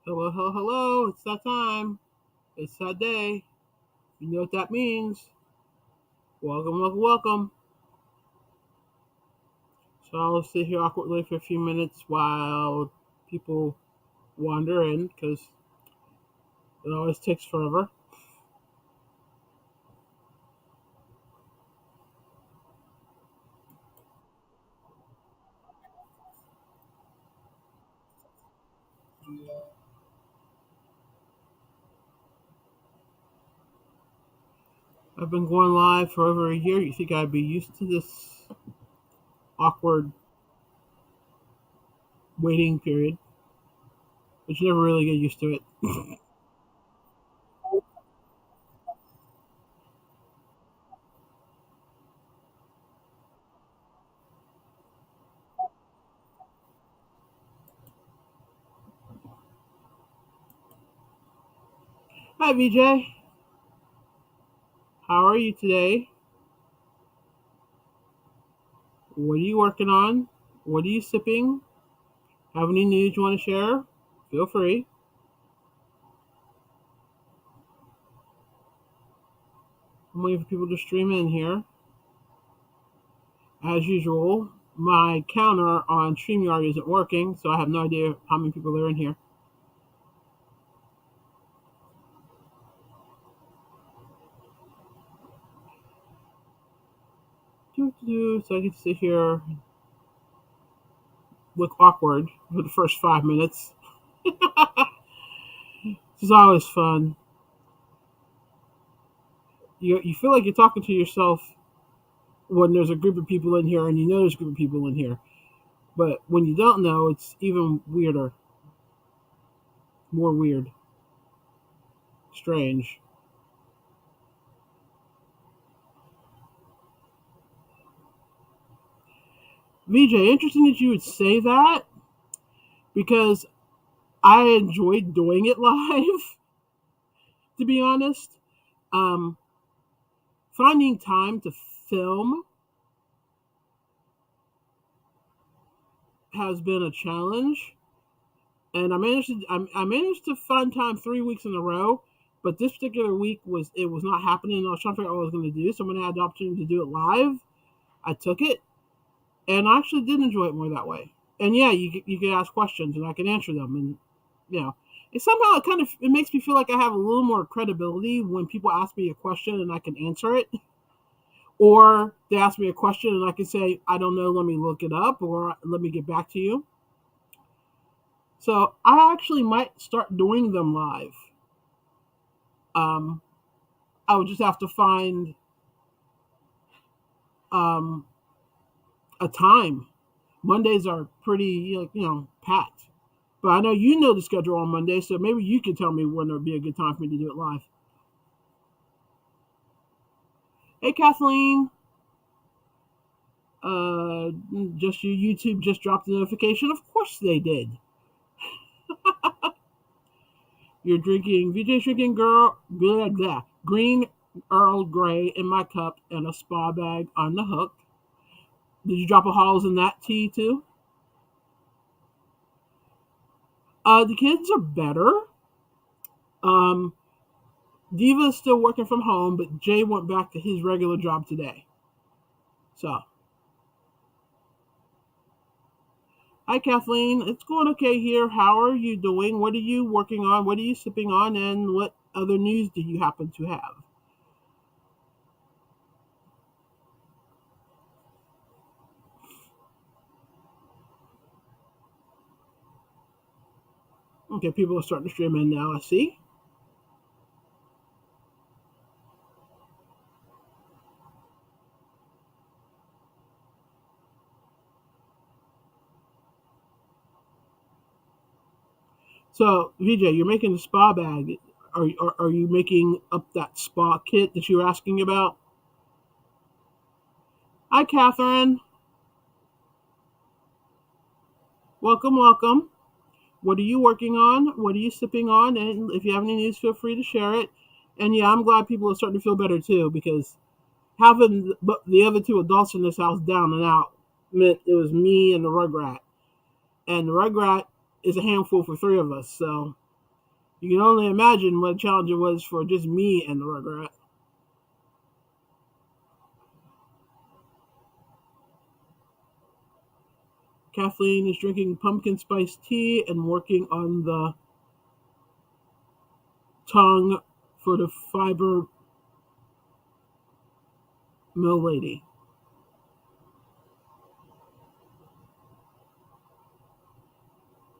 Hello, hello, hello. It's that time. It's that day. You know what that means. Welcome, welcome, welcome. So I'll sit here awkwardly for a few minutes while people wander in because it always takes forever. I've been going live for over a year. You think I'd be used to this awkward waiting period, but you never really get used to it. Hi, VJ. How are you today? What are you working on? What are you sipping? Have any news you want to share? Feel free. I'm waiting for people to stream in here. As usual, my counter on StreamYard isn't working, so I have no idea how many people are in here. So I get to sit here, look awkward for the first 5 minutes. This is always fun. You feel like you're talking to yourself when there's a group of people in here and you know there's a group of people in here. But when you don't know, it's even weirder, more weird, strange. VJ, interesting that you would say that because I enjoyed doing it live, to be honest. Um, Finding time to film has been a challenge, and I managed to find time 3 weeks in a row. But this particular week was not happening. I was trying to figure out what I was going to do. So when I had the opportunity to do it live, I took it, and I actually did enjoy it more that way. And yeah, you can ask questions, and I can answer them, and you know, it kind of it makes me feel like I have a little more credibility when people ask me a question and I can answer it. Or they ask me a question and I can say, I don't know, let me look it up or let me get back to you. So I actually might start doing them live. Um, I would just have to find um, a time. Mondays are pretty, packed. But I know you know the schedule on Monday, so maybe you can tell me when there would be a good time for me to do it live. Hey, Kathleen. Uh, just your YouTube just dropped a notification. Of course they did. You're drinking VJ's drinking girl blah, blah, green Earl Grey in my cup and a spa bag on the hook. Did you drop a Halls in that tea too? The kids are better. Um, Diva's still working from home, but Jay went back to his regular job today. So, hi Kathleen, it's going okay here. How are you doing? What are you working on? What are you sipping on? And what other news do you happen to have? Okay, people are starting to stream in now. I see. So, VJ, you're making the spa bag. Are you making up that spa kit that you were asking about? Hi, Catherine. Welcome, welcome. What are you working on? What are you sipping on? And if you have any news, feel free to share it. And yeah, I'm glad people are starting to feel better too because having the other two adults in this house down and out meant it was me and the Rugrat. And the Rugrat is a handful for three of us. So You can only imagine what a challenge it was for just me and the Rugrat. Kathleen is drinking pumpkin spice tea and working on the tongue for the fiber mill lady.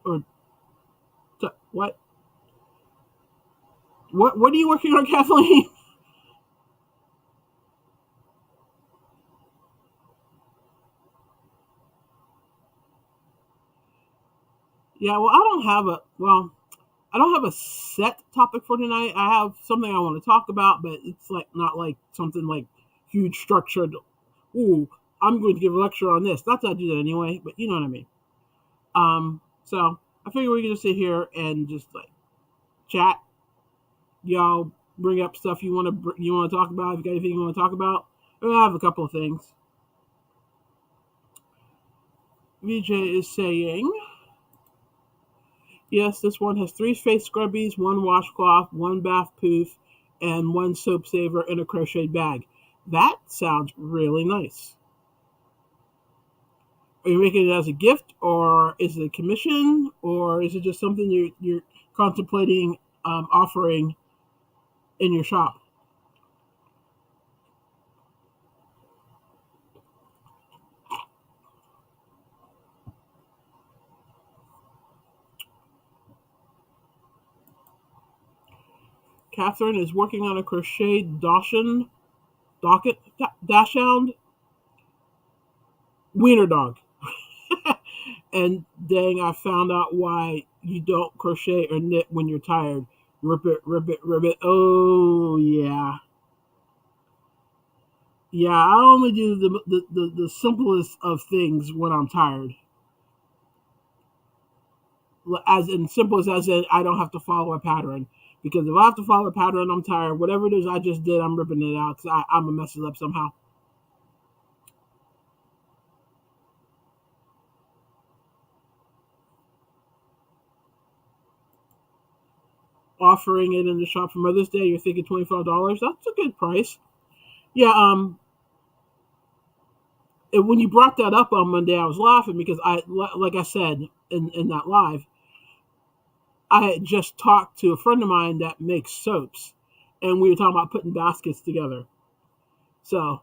Or what? What are you working on, Kathleen? Yeah, well, I don't have a set topic for tonight. I have something I want to talk about, but it's like not like something like huge structured. Ooh, I'm going to give a lecture on this. Not that I do that anyway, but you know what I mean. So I figure we can just sit here and just like chat. Y'all bring up stuff you want to talk about. If you got anything you want to talk about, I have a couple of things. VJ is saying, yes, this one has 3 face scrubbies, 1 washcloth, 1 bath poof, and 1 soap saver in a crocheted bag. That sounds really nice. Are you making it as a gift, or is it a commission, or is it just something you're contemplating offering in your shop? Catherine is working on a crochet dachshund wiener dog. And dang, I found out why you don't crochet or knit when you're tired. Rip it, rip it, rip it. Oh, yeah. Yeah, I only do the simplest of things when I'm tired. As in simplest as in I don't have to follow a pattern. Because if I have to follow a pattern, I'm tired. Whatever it is I just did, I'm ripping it out because I'm going to mess it up somehow. Offering it in the shop for Mother's Day, you're thinking $25. That's a good price. Yeah, when you brought that up on Monday, I was laughing because like I said in that live, I had just talked to a friend of mine that makes soaps, and we were talking about putting baskets together. So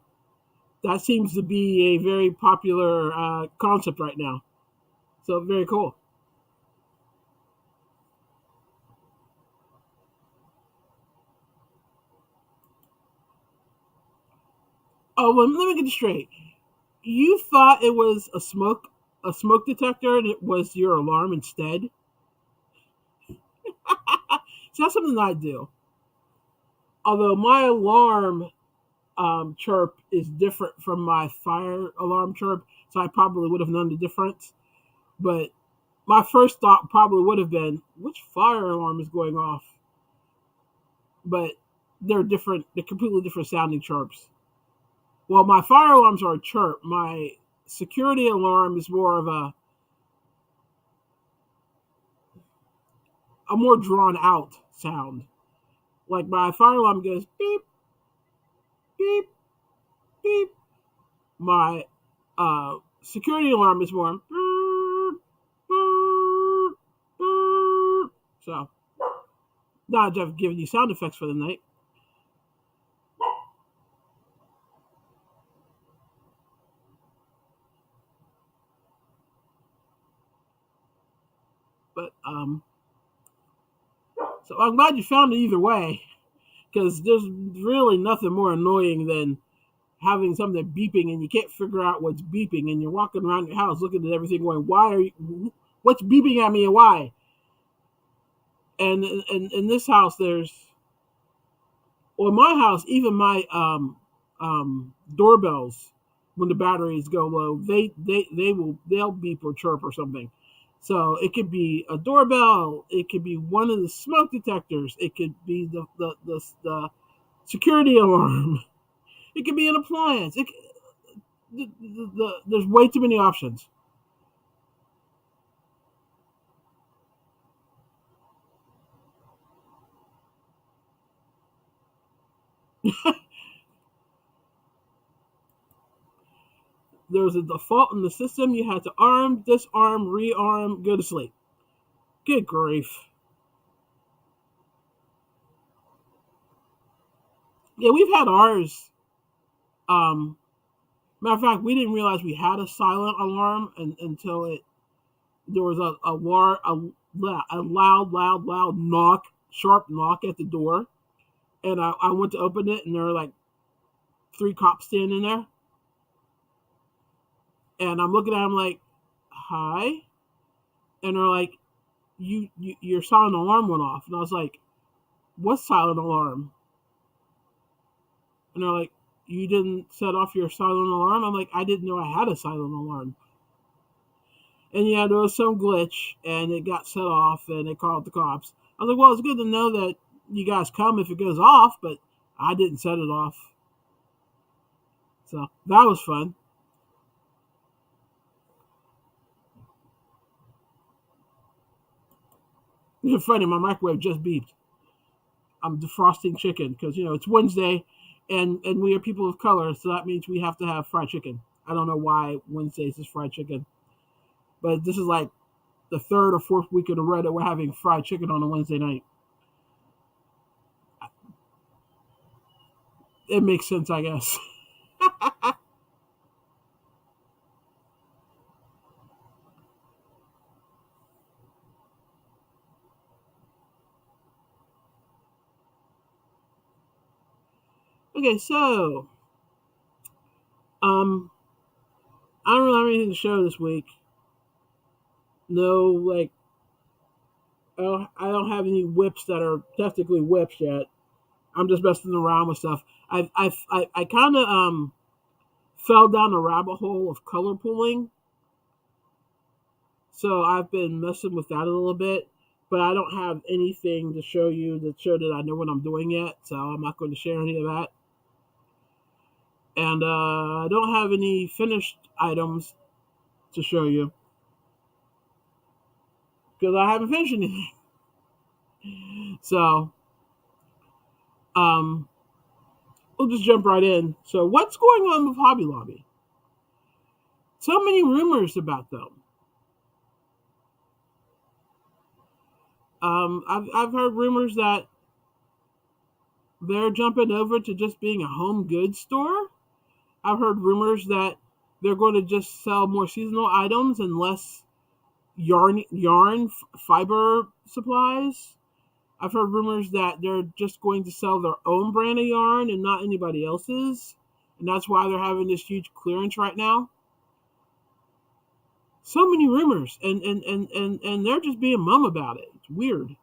that seems to be a very popular concept right now. So very cool. Oh, well, let me get this straight. You thought it was a smoke detector, and it was your alarm instead. So that's something that I do. Although my alarm chirp is different from my fire alarm chirp, so I probably would have known the difference. But my first thought probably would have been, which fire alarm is going off? But they're different. They're completely different sounding chirps. Well, my fire alarms are a chirp. My security alarm is more of a more drawn out sound. Like my fire alarm goes beep, beep, beep. My security alarm is more beep, beep, beep. So now I've given you sound effects for the night. But so I'm glad you found it either way, because there's really nothing more annoying than having something beeping and you can't figure out what's beeping, and you're walking around your house looking at everything going, why are you, what's beeping at me and why? And in this house, there's, well, in my house, even my doorbells, when the batteries go low, they'll beep or chirp or something. So it could be a doorbell, it could be one of the smoke detectors, it could be the security alarm, it could be an appliance. There's way too many options. There was a default in the system. You had to arm, disarm, rearm, go to sleep. Good grief. Yeah, we've had ours. Um, Matter of fact, we didn't realize we had a silent alarm until it there was a loud knock, sharp knock at the door, and I went to open it, and there were like three cops standing there, and I'm looking at them like, "Hi," and they're like, your silent alarm went off," and I was like, "What silent alarm?" And they're like, "You didn't set off your silent alarm." I'm like, "I didn't know I had a silent alarm." And yeah, there was some glitch, and it got set off, and they called the cops. I was like, "Well, it's good to know that you guys come if it goes off," but I didn't set it off, so that was fun. It's funny, my microwave just beeped. I'm defrosting chicken because it's Wednesday, and we are people of color, so that means we have to have fried chicken. I don't know why Wednesdays is fried chicken, but this is like the third or fourth week in a row that we're having fried chicken on a Wednesday night. It makes sense, I guess. Okay, so um, I don't really have anything to show this week. No, like I don't have any whips that are technically whips yet. I'm just messing around with stuff. I kind of fell down the rabbit hole of color pooling, so I've been messing with that a little bit. But I don't have anything to show you to show that I know what I'm doing yet, so I'm not going to share any of that. And I don't have any finished items to show you because I haven't finished anything. So um, we'll just jump right in. So what's going on with Hobby Lobby? So many rumors about them. I've heard rumors that they're jumping over to just being a home goods store. I've heard rumors that they're going to just sell more seasonal items and less yarn fiber supplies. I've heard rumors that they're just going to sell their own brand of yarn and not anybody else's, and that's why they're having this huge clearance right now. So many rumors, and they're just being mum about it. It's weird.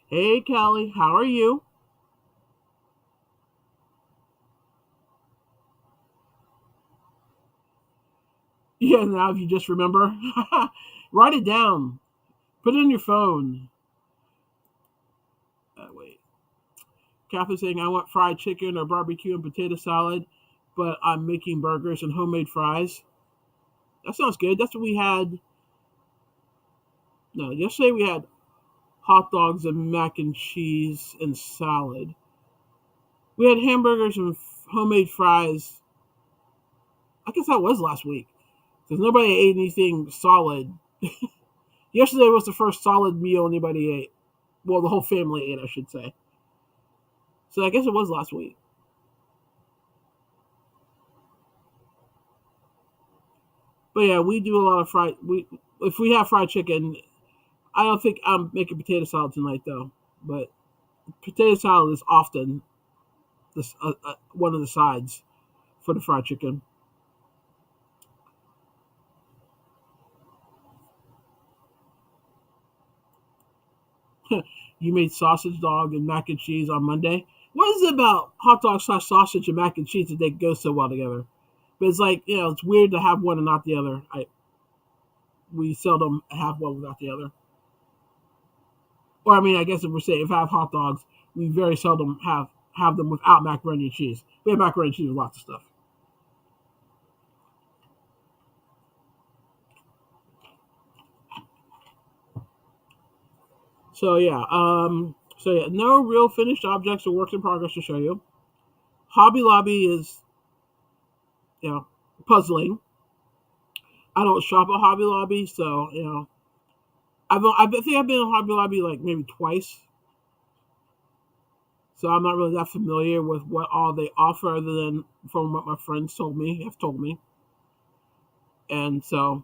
Hey, Kelly, how are you? Yeah, now if you just remember, write it down. Put it in your phone. Wait. Kathy's saying, I want fried chicken or barbecue and potato salad, but I'm making burgers and homemade fries. That sounds good. That's what we had. No, yesterday we had hot dogs and mac and cheese and salad. We had hamburgers and homemade fries. I guess that was last week because nobody ate anything solid. Yesterday was the first solid meal anybody ate. Well, the whole family ate, I should say. So I guess it was last week. But yeah, we do a lot of fried. We if we have fried chicken, I don't think I'm making potato salad tonight though. But potato salad is often one of the sides for the fried chicken. You made sausage dog and mac and cheese on Monday. What is it about hot dog slash sausage and mac and cheese that they go so well together? But it's like it's weird to have one and not the other. We seldom have one without the other. Or I mean, I guess if we're saying if I have hot dogs, we very seldom have them without macaroni and cheese. We have macaroni and cheese with lots of stuff. So yeah, no real finished objects or works in progress to show you. Hobby Lobby is, you know, puzzling. I don't shop at Hobby Lobby, so I think I've been in Hobby Lobby like maybe twice, so I'm not really that familiar with what all they offer, other than from what my friends have told me, and so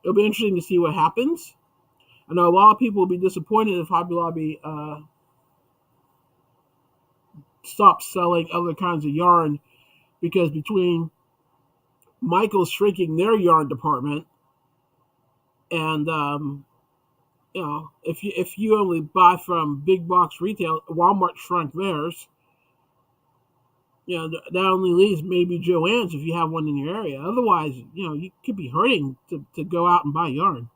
it'll be interesting to see what happens. I know a lot of people will be disappointed if Hobby Lobby stops selling other kinds of yarn, because between Michael's shrinking their yarn department, and if you only buy from big box retail, Walmart shrunk theirs. That only leaves maybe Joann's if you have one in your area. Otherwise, you could be hurting to go out and buy yarn.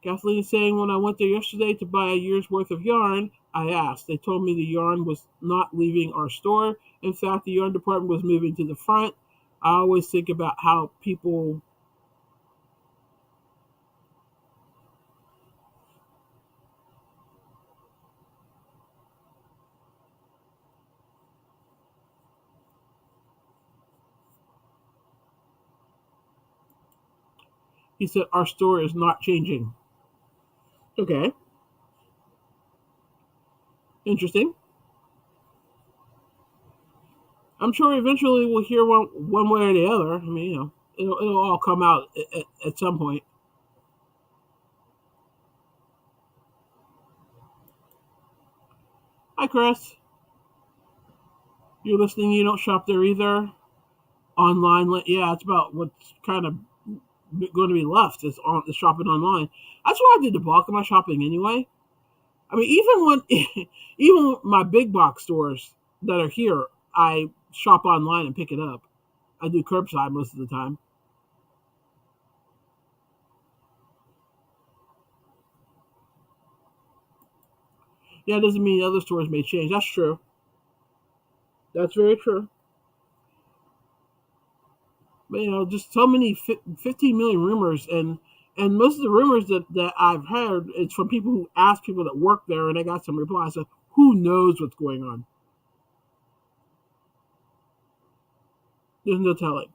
Kathleen is saying, when I went there yesterday to buy a year's worth of yarn, I asked. They told me the yarn was not leaving our store. In fact, the yarn department was moving to the front. I always think about how people. He said, our store is not changing. Okay, interesting. I'm sure eventually we'll hear one way or the other. I mean, it'll all come out at some point. Hi, Chris. You're listening. You don't shop there either. Online, yeah, it's about what's kind of going to be left is on the shopping online. That's where I did the bulk of my shopping anyway. I mean, even when even my big box stores that are here, I shop online and pick it up. I do curbside most of the time. Yeah, it doesn't mean other stores may change. That's true. That's very true. But just so many 15 million rumors, and most of the rumors that I've heard, it's from people who ask people that work there, and they got some replies. So who knows what's going on? There's no telling.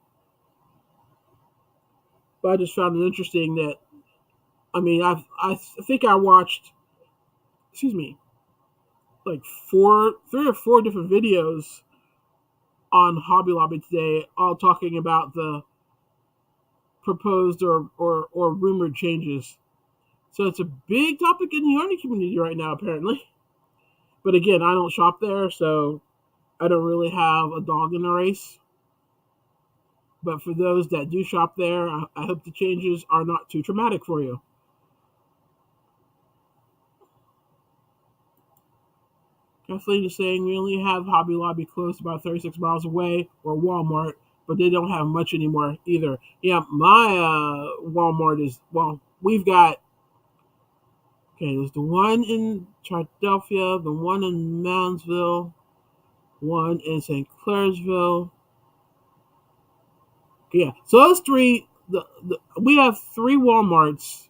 But I just found it interesting that, I mean, I think I watched, excuse me, like three or four different videos on Hobby Lobby today, all talking about the proposed or rumored changes. So it's a big topic in the yarning community right now, apparently. But again, I don't shop there, so I don't really have a dog in the race. But for those that do shop there, I hope the changes are not too traumatic for you. Kathleen is saying we only have Hobby Lobby close about 36 miles away, or Walmart, but they don't have much anymore either. Yeah, my Walmart is, well, we've got, okay, there's the one in Philadelphia, the one in Moundsville, one in St. Clairsville. Yeah, so those three, we have three Walmarts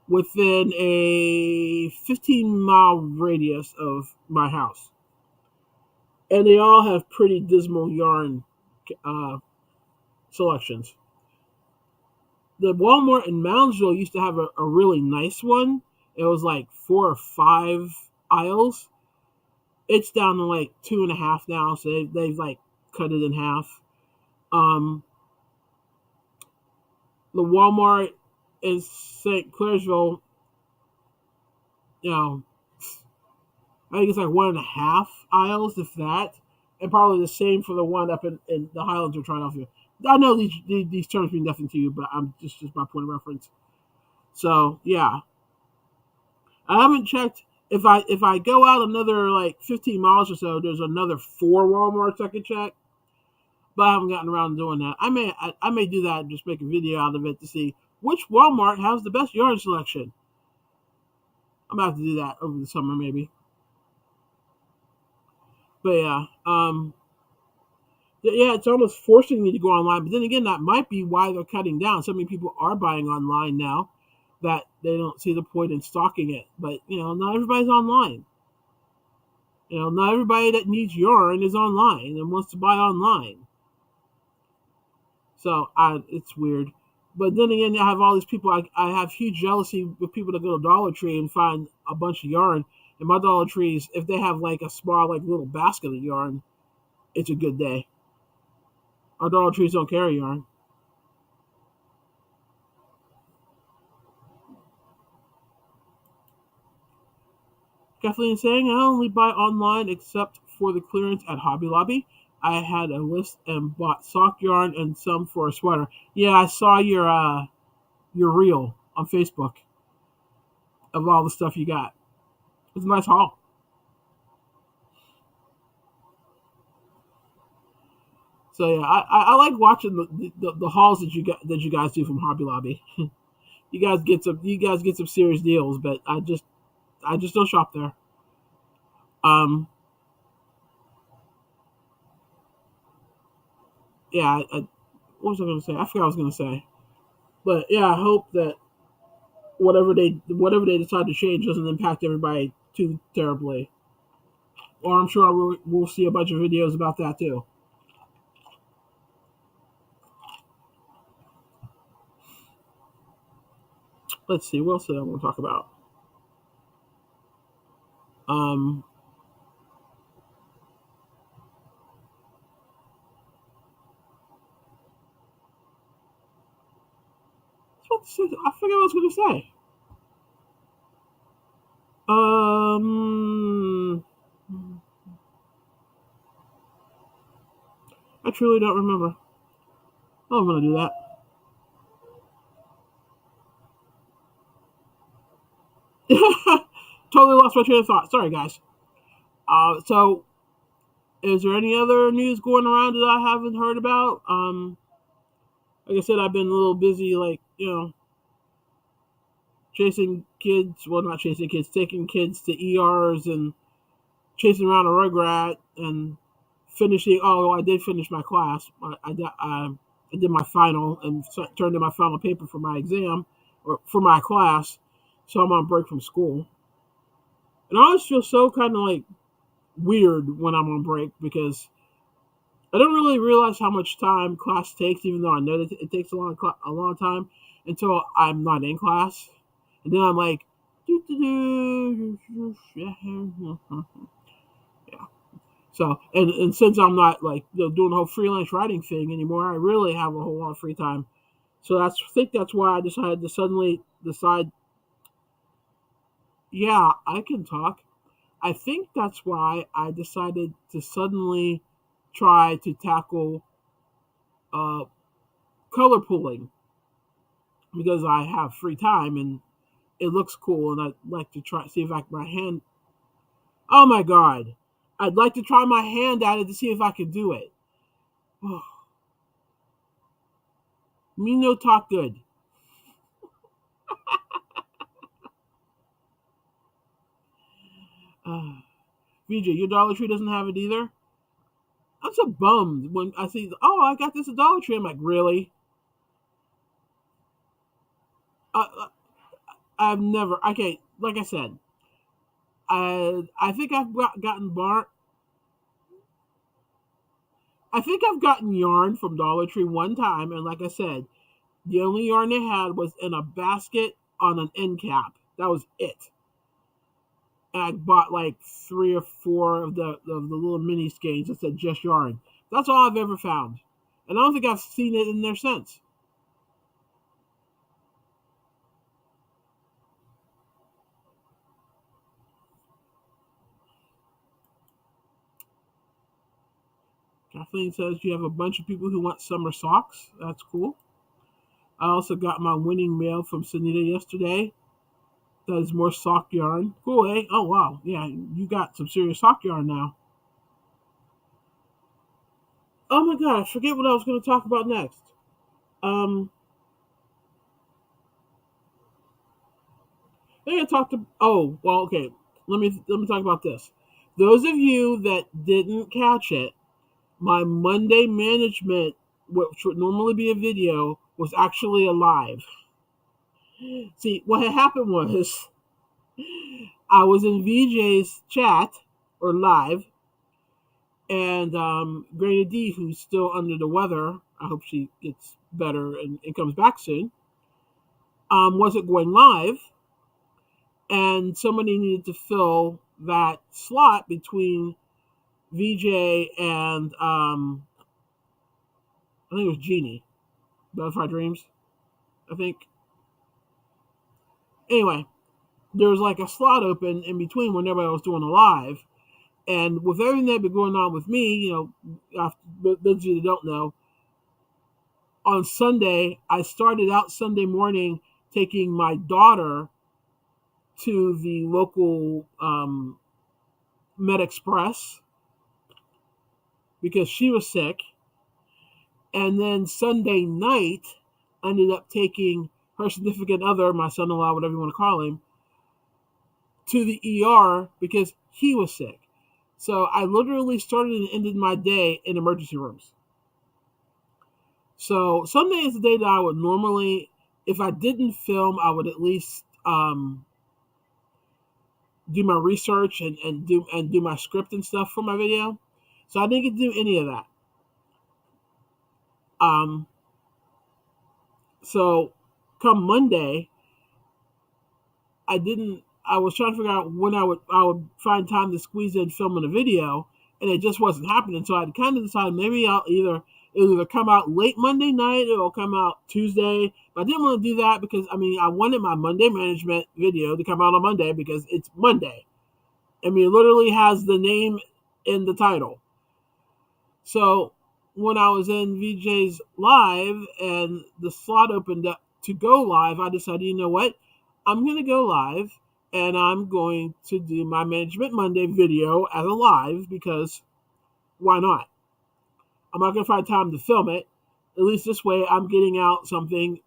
within a 15-mile radius of my house. And they all have pretty dismal yarn uh, selections. The Walmart in Moundsville used to have a really nice one. It was like 4 or 5 aisles. It's down to like 2.5 now, so they've like cut it in half. Um, the Walmart in St. Clairsville, you know, I think it's like 1.5 aisles, if that, and probably the same for the one up in the Highlands of Philadelphia. I know these terms mean nothing to you, but I'm just my point of reference. So yeah, I haven't checked. If I go out another like 15 miles or so, there's another 4 Walmarts I could check, but I haven't gotten around to doing that. I may do that and just make a video out of it to see which Walmart has the best yarn selection. I'm gonna have to do that over the summer maybe. But yeah, Yeah, it's almost forcing you to go online. But then again, that might be why they're cutting down. So many people are buying online now that they don't see the point in stocking it. But not everybody's online. Not everybody that needs yarn is online and wants to buy online. So it's weird. But then again, I have all these people. I have huge jealousy with people that go to Dollar Tree and find a bunch of yarn. And my Dollar Trees, if they have like a small, like little basket of yarn, it's a good day. Our Dollar Trees don't carry yarn. Kathleen saying, I only buy online except for the clearance at Hobby Lobby. I had a list and bought sock yarn and some for a sweater. Yeah, I saw your reel on Facebook of all the stuff you got. It's a nice haul. So yeah, I like watching the hauls that you guys do from Hobby Lobby. You guys get some serious deals, but I just don't shop there. Um, yeah, what was I going to say? I forgot what I was going to say. But yeah, I hope that whatever they decide to change doesn't impact everybody too terribly. Or I'm sure we'll see a bunch of videos about that too. Let's see, what else did I want to talk about? Um, I forget what I was going to say. Um, I truly don't remember. Oh, I'm going to do that. Totally lost my train of thought. Sorry, guys. So is there any other news going around that I haven't heard about? Like I said, I've been a little busy, like chasing kids. Well, not chasing kids, taking kids to ERs and chasing around a rugrat and finishing. Oh, I did finish my class. I did my final and turned in my final paper for my exam or for my class. So I'm on break from school, and I always feel so kind of like weird when I'm on break because I don't really realize how much time class takes, even though I know that it takes a long time until I'm not in class, and then I'm like, yeah. So and since I'm not like doing the whole freelance writing thing anymore, I really have a whole lot of free time. So I think that's why I decided to suddenly decide, yeah, I can talk. I think that's why I decided to suddenly try to tackle uh, color pooling because I have free time and it looks cool, and I'd like to try see if I my hand. Oh my god, I'd like to try my hand at it to see if I can do it. Me no talk good. VJ, your Dollar Tree doesn't have it either. I'm so bummed when I see, oh, I got this at Dollar Tree. I'm like, really? Uh, I've never. Okay, like I said, I think gotten bar. I think I've gotten yarn from Dollar Tree one time, and like I said, the only yarn they had was in a basket on an end cap. That was it. And I bought like 3 or 4 of the little mini skeins that said just yarn. That's all I've ever found, and I don't think I've seen it in there since. Kathleen says you have a bunch of people who want summer socks. That's cool. I also got my winning mail from Sunita yesterday. That is more sock yarn. Cool, eh? Oh, wow. Yeah, you got some serious sock yarn now. Oh my god, I forget what I was going to talk about next. Um, I think I talked to. Oh, well, okay. Let me talk about this. Those of you that didn't catch it, My Monday management, which would normally be a video, was actually a live. See, what had happened was I was in VJ's chat or live, and Grady D, who's still under the weather, I hope she gets better and comes back soon, wasn't going live, and somebody needed to fill that slot between VJ and I think it was Jeannie, Butterfly Dreams, I think. Anyway, there was like a slot open in between when everybody was doing a live. And with everything that had been going on with me, after, those of you that don't know, on Sunday, I started out Sunday morning taking my daughter to the local Med Express because she was sick. And then Sunday night, I ended up taking her significant other, my son in law, whatever you want to call him, to the ER because he was sick. So I literally started and ended my day in emergency rooms. So Sunday is the day that I would normally, if I didn't film, I would at least do my research and do my script and stuff for my video. So I didn't get to do any of that. So come Monday, I was trying to figure out when I would find time to squeeze in filming a video, and it just wasn't happening. So I kind of decided maybe it'll either come out late Monday night or it'll come out Tuesday. But I didn't want to do that because I wanted my Monday management video to come out on Monday because it's Monday. It literally has the name in the title. So when I was in VJ's live and the slot opened up to go live, I decided, you know what? I'm going to go live and I'm going to do my Management Monday video as a live because why not? I'm not going to find time to film it. At least this way I'm getting out something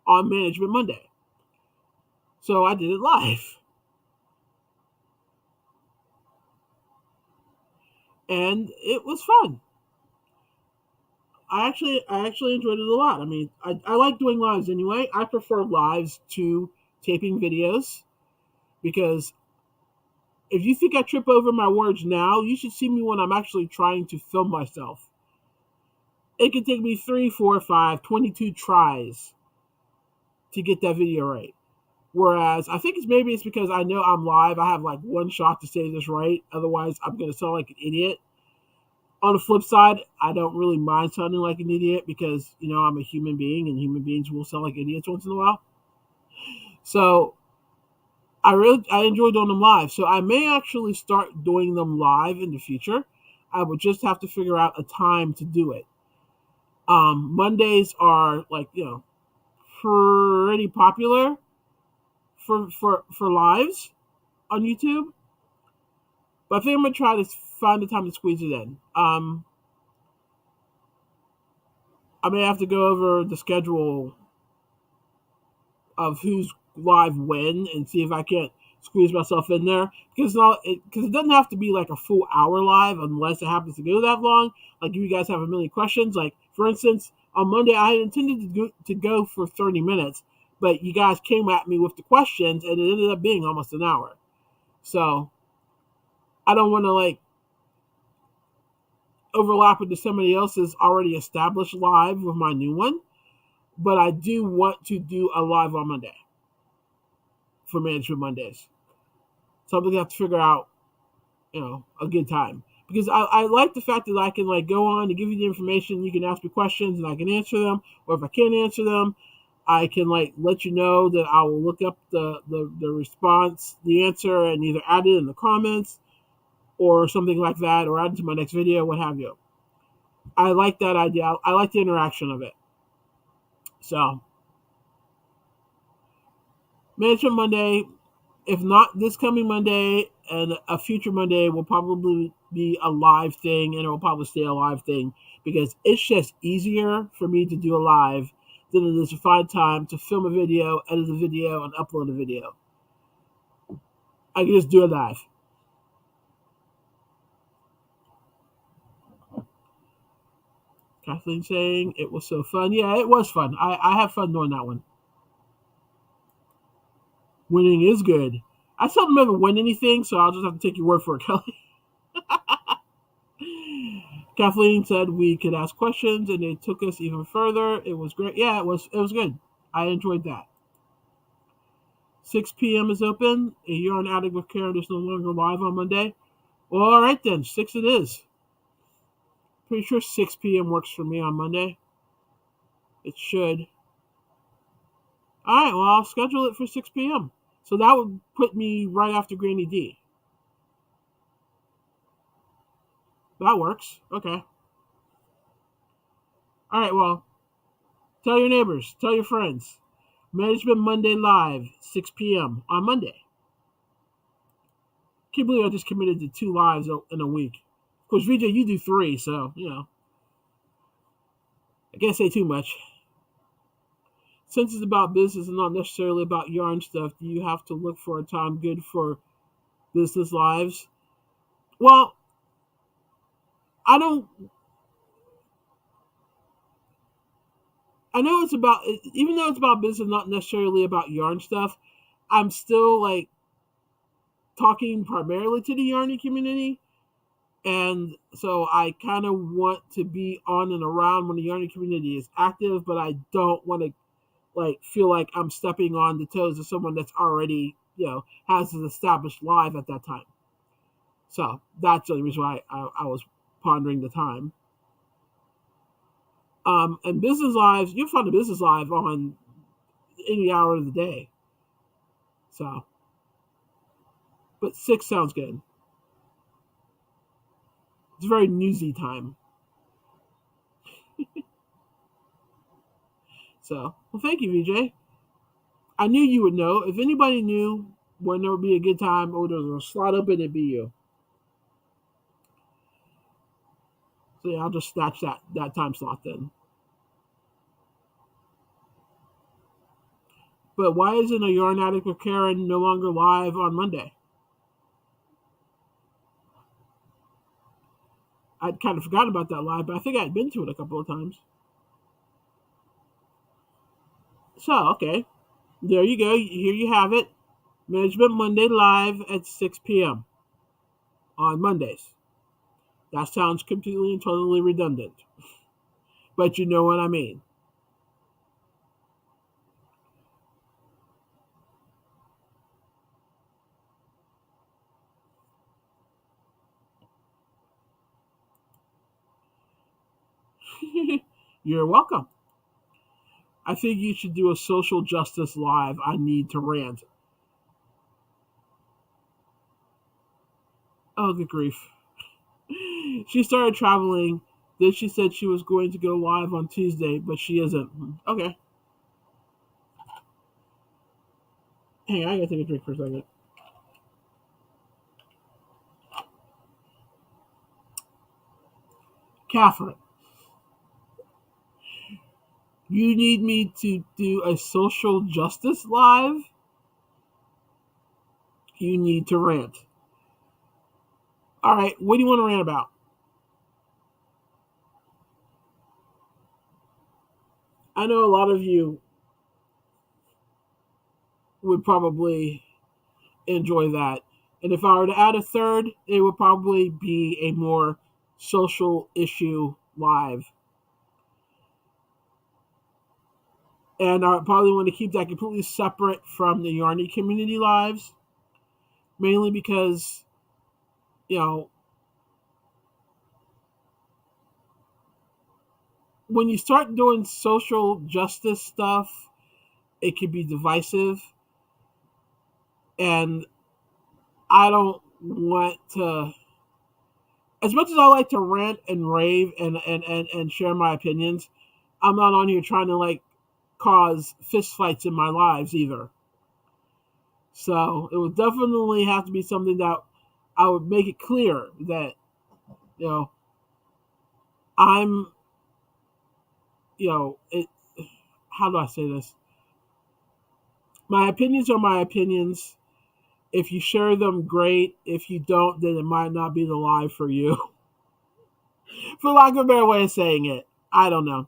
on Management Monday. So I did it live. And it was fun. I actually enjoyed it a lot. I like doing lives anyway. I prefer lives to taping videos because if you think I trip over my words now, you should see me when I'm actually trying to film myself. It can take me 3, 4, 5, 22 tries to get that video right. Whereas I think it's because I know I'm live. I have like one shot to say this right. Otherwise, I'm going to sound like an idiot. On the flip side, I don't really mind sounding like an idiot because, I'm a human being and human beings will sound like idiots once in a while. So I enjoy doing them live. So I may actually start doing them live in the future. I would just have to figure out a time to do it. Mondays are pretty popular for lives on YouTube. But I think I'm gonna try to find the time to squeeze it in. I may have to go over the schedule of who's live when and see if I can't squeeze myself in there because it doesn't have to be like a full hour live unless it happens to go that long. Like if you guys have a million questions, like for instance, on Monday I had intended to go for 30 minutes, but you guys came at me with the questions and it ended up being almost an hour. So I don't want to overlap into somebody else's already established live with my new one, but I do want to do a live on Monday for Management Mondays. So I'm going to have to figure out, a good time. Because I like the fact that I can go on and give you the information. You can ask me questions and I can answer them. Or if I can't answer them, I can let you know that I will look up the response, the answer, and either add it in the comments or something like that, or add it to my next video, what have you. I like that idea. I like the interaction of it. So, Management Monday, if not this coming Monday and a future Monday, will probably be a live thing, and it will probably stay a live thing because it's just easier for me to do a live than it is to find time to film a video, edit a video, and upload a video. I can just do it live. Kathleen saying it was so fun. Yeah, it was fun. I have fun doing that one. Winning is good. I seldom ever win anything, so I'll just have to take your word for it, Kelly. Kathleen said we could ask questions, and they took us even further. It was great. Yeah, it was good. I enjoyed that. 6 p.m. is open. If you're an addict with care, is no longer live on Monday. Well, all right then, 6 it is. Pretty sure 6 p.m. works for me on Monday. It should. All right, well, I'll schedule it for 6 p.m. So that would put me right after Granny D. That works. Okay. All right, well, tell your neighbors, tell your friends. Management Monday Live, 6 p.m. on Monday. Can't believe I just committed to 2 lives in a week. Of course, VJ, you do 3, so, I can't say too much. Since it's about business and not necessarily about yarn stuff, do you have to look for a time good for business lives? Well, I don't. I know it's about, even though it's about business, not necessarily about yarn stuff. I'm still like talking primarily to the yarny community, and so I kind of want to be on and around when the yarny community is active, but I don't want to like feel like I'm stepping on the toes of someone that's already has an established live at that time. So that's the reason why I was pondering the time. And business lives, you'll find a business live on any hour of the day. So, but 6 sounds good. It's a very newsy time. So, well, thank you, VJ. I knew you would know. If anybody knew when there would be a good time, or there was a slot open, it'd be you. So yeah, I'll just snatch that time slot then. But why isn't a yarn addict with Karen no longer live on Monday? I'd kind of forgotten about that live, but I think I'd been to it a couple of times. So, okay. There you go. Here you have it. Management Monday live at 6 p.m. on Mondays. That sounds completely and totally redundant. But you know what I mean. You're welcome. I think you should do a social justice live. I need to rant. Oh, good grief. She started traveling. Then she said she was going to go live on Tuesday, but she isn't. Okay. Hey, I gotta take a drink for a second. Catherine, you need me to do a social justice live? You need to rant. All right, what do you want to rant about? I know a lot of you would probably enjoy that. And if I were to add a third, it would probably be a more social issue live. And I probably want to keep that completely separate from the Yarny community lives, mainly because, you know, when you start doing social justice stuff, it can be divisive. And I don't want to, as much as I like to rant and rave and share my opinions, I'm not on here trying to like cause fistfights in my lives either. So it would definitely have to be something that I would make it clear that, you know, I'm, it, how do I say this? My opinions are my opinions. If you share them, great. If you don't, then it might not be the live for you. For lack of a better way of saying it. I don't know.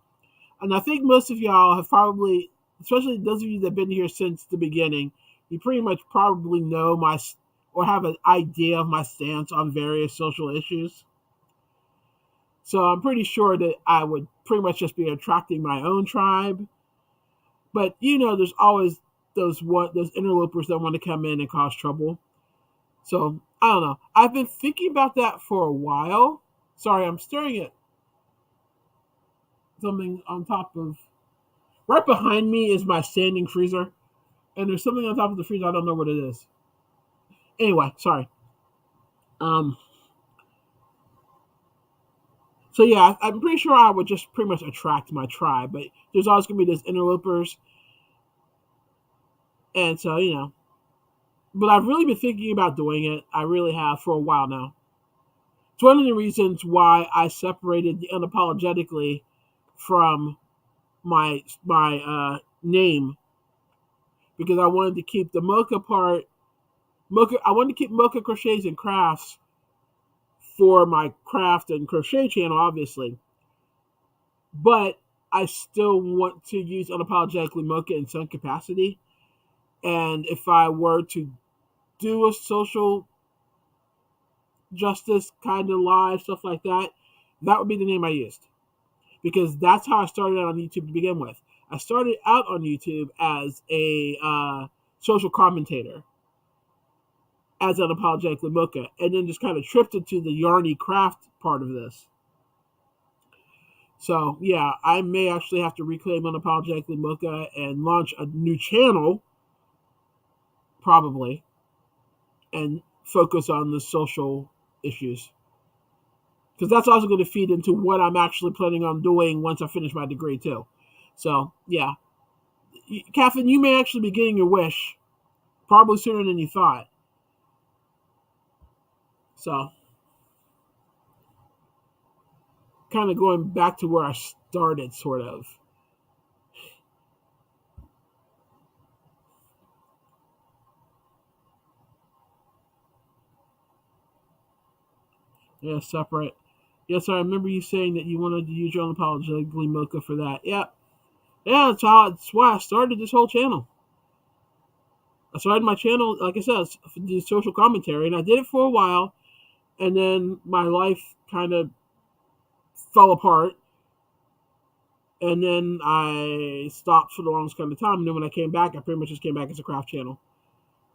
And I think most of y'all have probably, especially those of you that have been here since the beginning, you pretty much probably know my or have an idea of my stance on various social issues. So I'm pretty sure that I would pretty much just be attracting my own tribe. But there's always those interlopers that want to come in and cause trouble. So I don't know. I've been thinking about that for a while. Sorry, I'm staring at something on top of. Right behind me is my standing freezer, and there's something on top of the freezer. I don't know what it is. Anyway, sorry. Um. So yeah, I'm pretty sure I would just pretty much attract my tribe, but there's always gonna be those interlopers, and so But I've really been thinking about doing it. I really have for a while now. It's one of the reasons why I separated the unapologetically from my name, because I wanted to keep the Mocha part. Mocha. I wanted to keep Mocha Crochets and Crafts for my craft and crochet channel, obviously. But I still want to use unapologetically Mocha in some capacity. And if I were to do a social justice kind of live, stuff like that, that would be the name I used. Because that's how I started out on YouTube to begin with. I started out on YouTube as a social commentator, as unapologetically Mocha, and then just kind of tripped into the yarny craft part of this. So yeah, I may actually have to reclaim unapologetically Mocha and launch a new channel, probably, and focus on the social issues. Because that's also going to feed into what I'm actually planning on doing once I finish my degree too. So yeah, Catherine, you may actually be getting your wish probably sooner than you thought. So kind of going back to where I started, sort of. Yeah, separate. Yes, I remember you saying that you wanted to use your unapologetically Mocha for that. Yeah, yeah, that's why I started this whole channel. I started my channel, like I said, to do social commentary, and I did it for a while, and then my life kind of fell apart, and then I stopped for the longest kind of time. And then when I came back, I pretty much just came back as a craft channel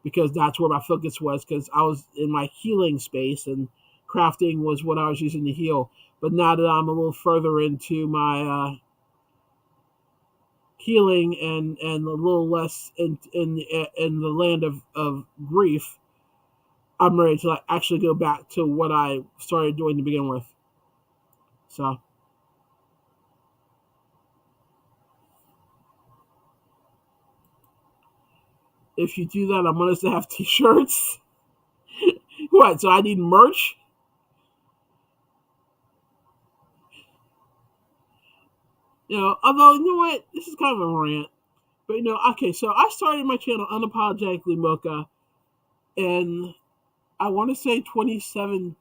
because that's where my focus was. Because I was in my healing space, and crafting was what I was using to heal. But now that I'm a little further into my healing and a little less in the land of grief, I'm ready to actually go back to what I started doing to begin with. So if you do that, I want us to have T-shirts. What? So I need merch. Although you know what, this is kind of a rant, but okay. So I started my channel unapologetically Mocha, and I want to say 27.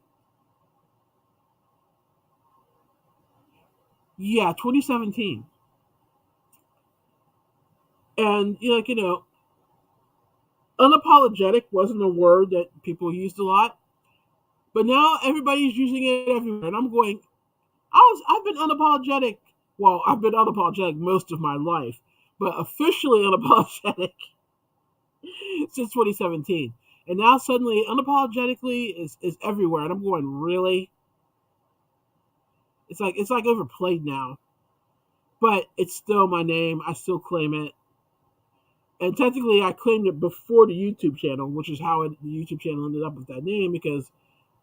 Yeah, 2017. And unapologetic wasn't a word that people used a lot, but now everybody's using it everywhere. And I'm going, I've been unapologetic. Well, I've been unapologetic most of my life, but officially unapologetic since 2017. And now suddenly unapologetically is everywhere. And I'm going, really? It's like overplayed now. But it's still my name. I still claim it. And technically I claimed it before the YouTube channel, which is how the YouTube channel ended up with that name, because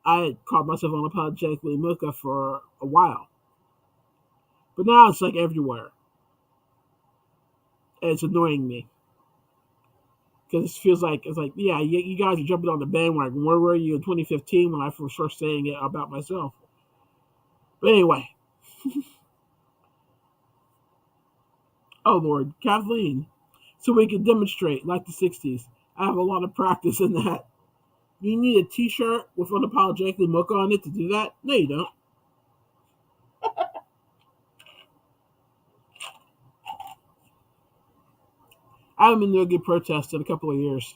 I had called myself unapologetically Mocha for a while. But now it's like everywhere. And it's annoying me. Because it feels like, it's like, yeah, you guys are jumping on the bandwagon. Where were you in 2015 when I was first saying it about myself? But anyway. Oh, Lord. Kathleen. So we can demonstrate like the 60s. I have a lot of practice in that. You need a T-shirt with unapologetically Mocha on it to do that? No, you don't. I haven't been to a good protest in a couple of years.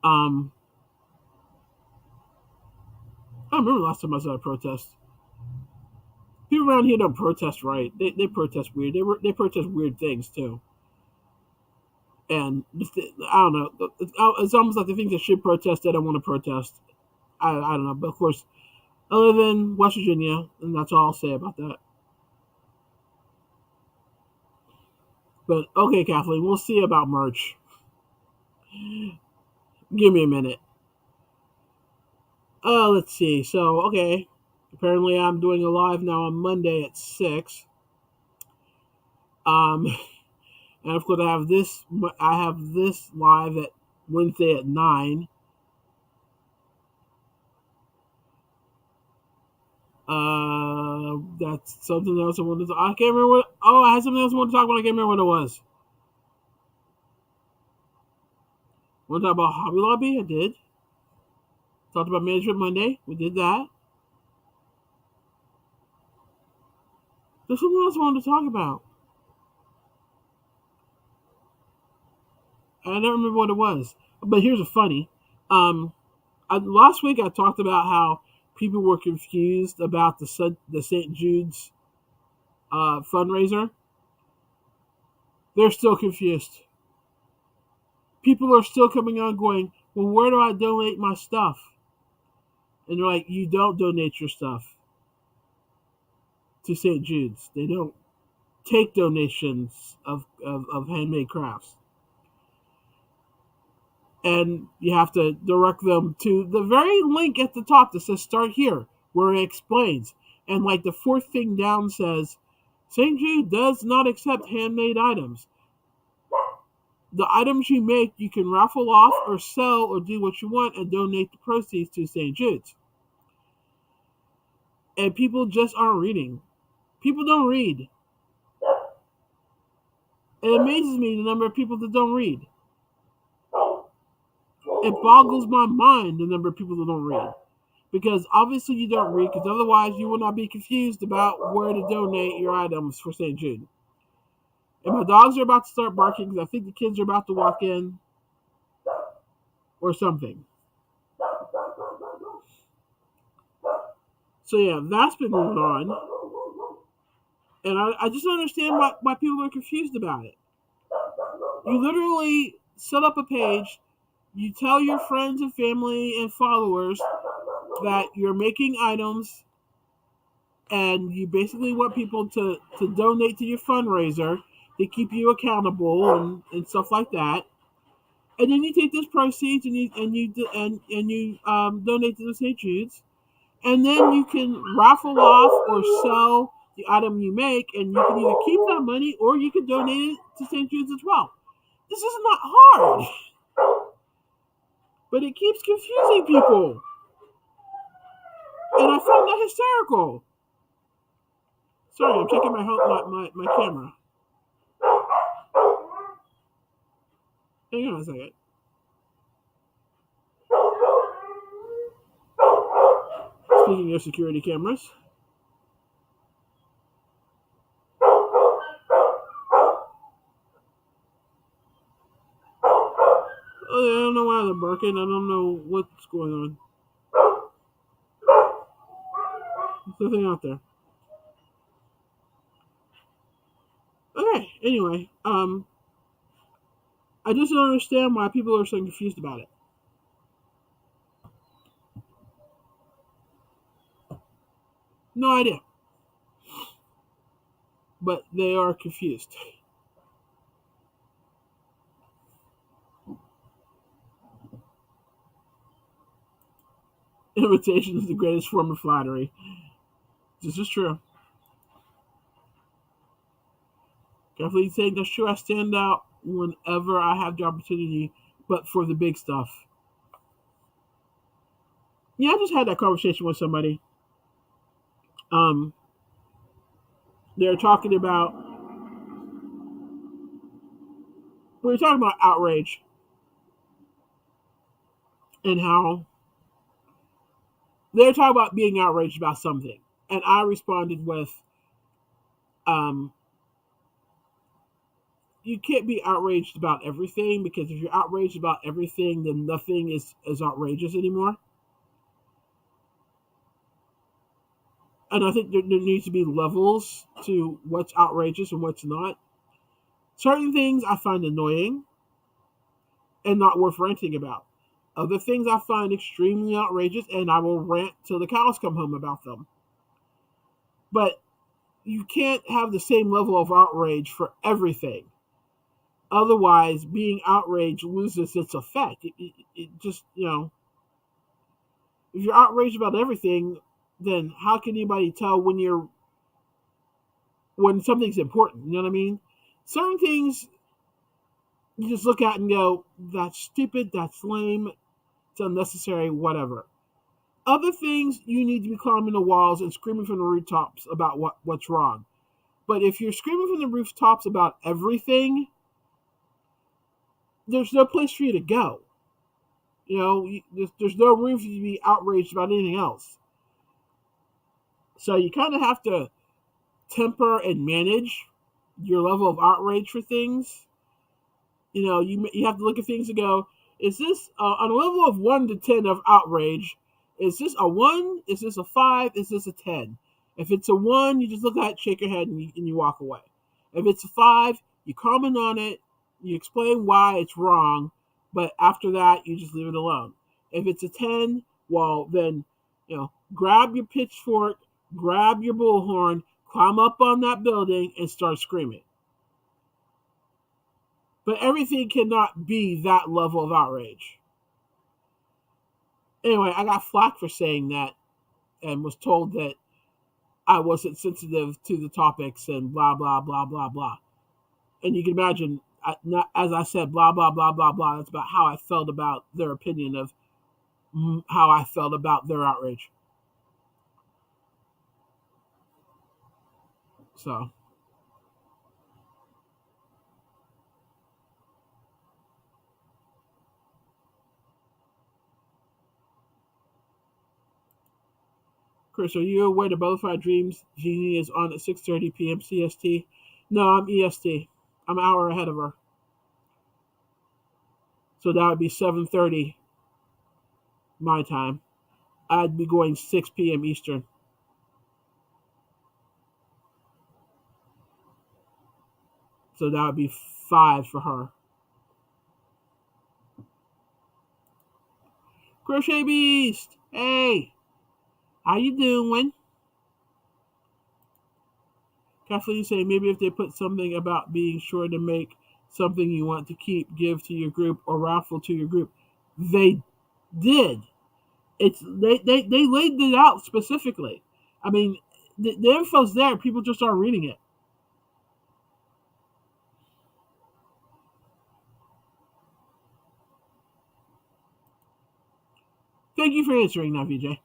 Um, I don't remember the last time I saw a protest. People around here don't protest right. They protest weird. They protest weird things too. And I don't know. It's almost like the things that should protest they don't want to protest. I don't know. But of course, I live in West Virginia, and that's all I'll say about that. But okay, Kathleen, we'll see about merch. Give me a minute. Let's see. So, okay. Apparently, I'm doing a live now on Monday at 6. Um, and of course, I have this. I have this live at Wednesday at 9. That's something else I wanted to. I can't remember what. Oh, I had something else I wanted to talk about. I can't remember what it was. Want to talk about Hobby Lobby? I did. Talked about Management Monday. We did that. There's something else I wanted to talk about. I don't remember what it was. But here's a funny. Um, last week I talked about how people were confused about the St. Jude's fundraiser. They're still confused. People are still coming on going, well, where do I donate my stuff? And they're like, you don't donate your stuff to St. Jude's. They don't take donations of handmade crafts. And you have to direct them to the very link at the top that says start here, where it explains. And like the fourth thing down says, St. Jude does not accept handmade items. The items you make, you can raffle off or sell or do what you want and donate the proceeds to St. Jude's. And people just aren't reading. People don't read. It amazes me the number of people that don't read. It boggles my mind the number of people that don't read. Because obviously you don't read, because otherwise you will not be confused about where to donate your items for St. Jude. And my dogs are about to start barking because I think the kids are about to walk in or something. So yeah, that's been going on. And I just don't understand why people are confused about it. You literally set up a page, you tell your friends and family and followers that you're making items and you basically want people to donate to your fundraiser to keep you accountable and stuff like that. And then you take those proceeds and you donate to the St. Jude's, and then you can raffle off or sell the item you make, and you can either keep that money or you can donate it to St. Jude's as well. This is not hard, but it keeps confusing people, and I find that hysterical. Sorry, I'm checking my camera. Hang on a second. Speaking of security cameras. I don't know why they're barking. I don't know what's going on. There's nothing out there. Okay, anyway, I just don't understand why people are so confused about it. No idea. But they are confused. Imitation is the greatest form of flattery. This is true. Definitely saying that's true. I stand out whenever I have the opportunity, but for the big stuff. Yeah, I just had that conversation with somebody. Um, they're talking about we were talking about outrage and how they're talking about being outraged about something, and I responded with, um, you can't be outraged about everything, because if you're outraged about everything, then nothing is outrageous anymore. And I think there needs to be levels to what's outrageous and what's not. Certain things I find annoying and not worth ranting about. Other things I find extremely outrageous, and I will rant till the cows come home about them. But you can't have the same level of outrage for everything. Otherwise, being outraged loses its effect. It just, if you're outraged about everything, then how can anybody tell when something's important? You know what I mean? Certain things you just look at and go, "That's stupid. That's lame. It's unnecessary. Whatever." Other things you need to be climbing the walls and screaming from the rooftops about what's wrong. But if you're screaming from the rooftops about everything, there's no place for you to go. There's no room for you to be outraged about anything else. So you kind of have to temper and manage your level of outrage for things. You have to look at things and go, is this on a level of 1 to 10 of outrage? Is this a 1? Is this a 5? Is this a 10? If it's a 1, you just look at it, shake your head, and you walk away. If it's a 5, you comment on it, you explain why it's wrong, but after that, you just leave it alone. If it's a 10, well, then, grab your pitchfork, grab your bullhorn, climb up on that building, and start screaming. But everything cannot be that level of outrage. Anyway, I got flack for saying that and was told that I wasn't sensitive to the topics and blah, blah, blah, blah, blah. And you can imagine, as I said, blah, blah, blah, blah, blah. That's about how I felt about their opinion of how I felt about their outrage. So. Chris, are you aware the Butterfly Dreams Genie is on at 6:30 p.m. CST? No, I'm EST. I'm an hour ahead of her. So that would be 7:30 my time. I'd be going 6 p.m. Eastern. So that would be 5 for her. Crochet Beast! Hey! How you doing? Kathleen saying maybe if they put something about being sure to make something you want to keep, give to your group, or raffle to your group. They did. They laid it out specifically. I mean, the info's there. People just aren't reading it. Thank you for answering that, VJ.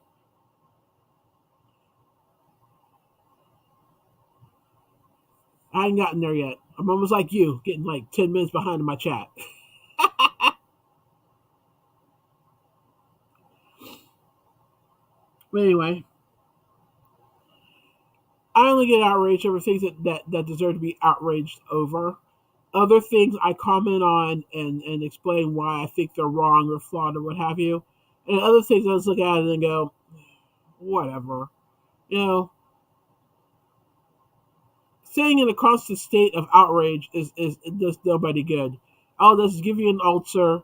I ain't gotten there yet. I'm almost like you, getting like 10 minutes behind in my chat. But anyway, I only get outraged over things that deserve to be outraged over. Other things I comment on and explain why I think they're wrong or flawed or what have you. And other things I just look at it and go, whatever. You know, staying in a constant state of outrage is it does nobody good. All it does is give you an ulcer,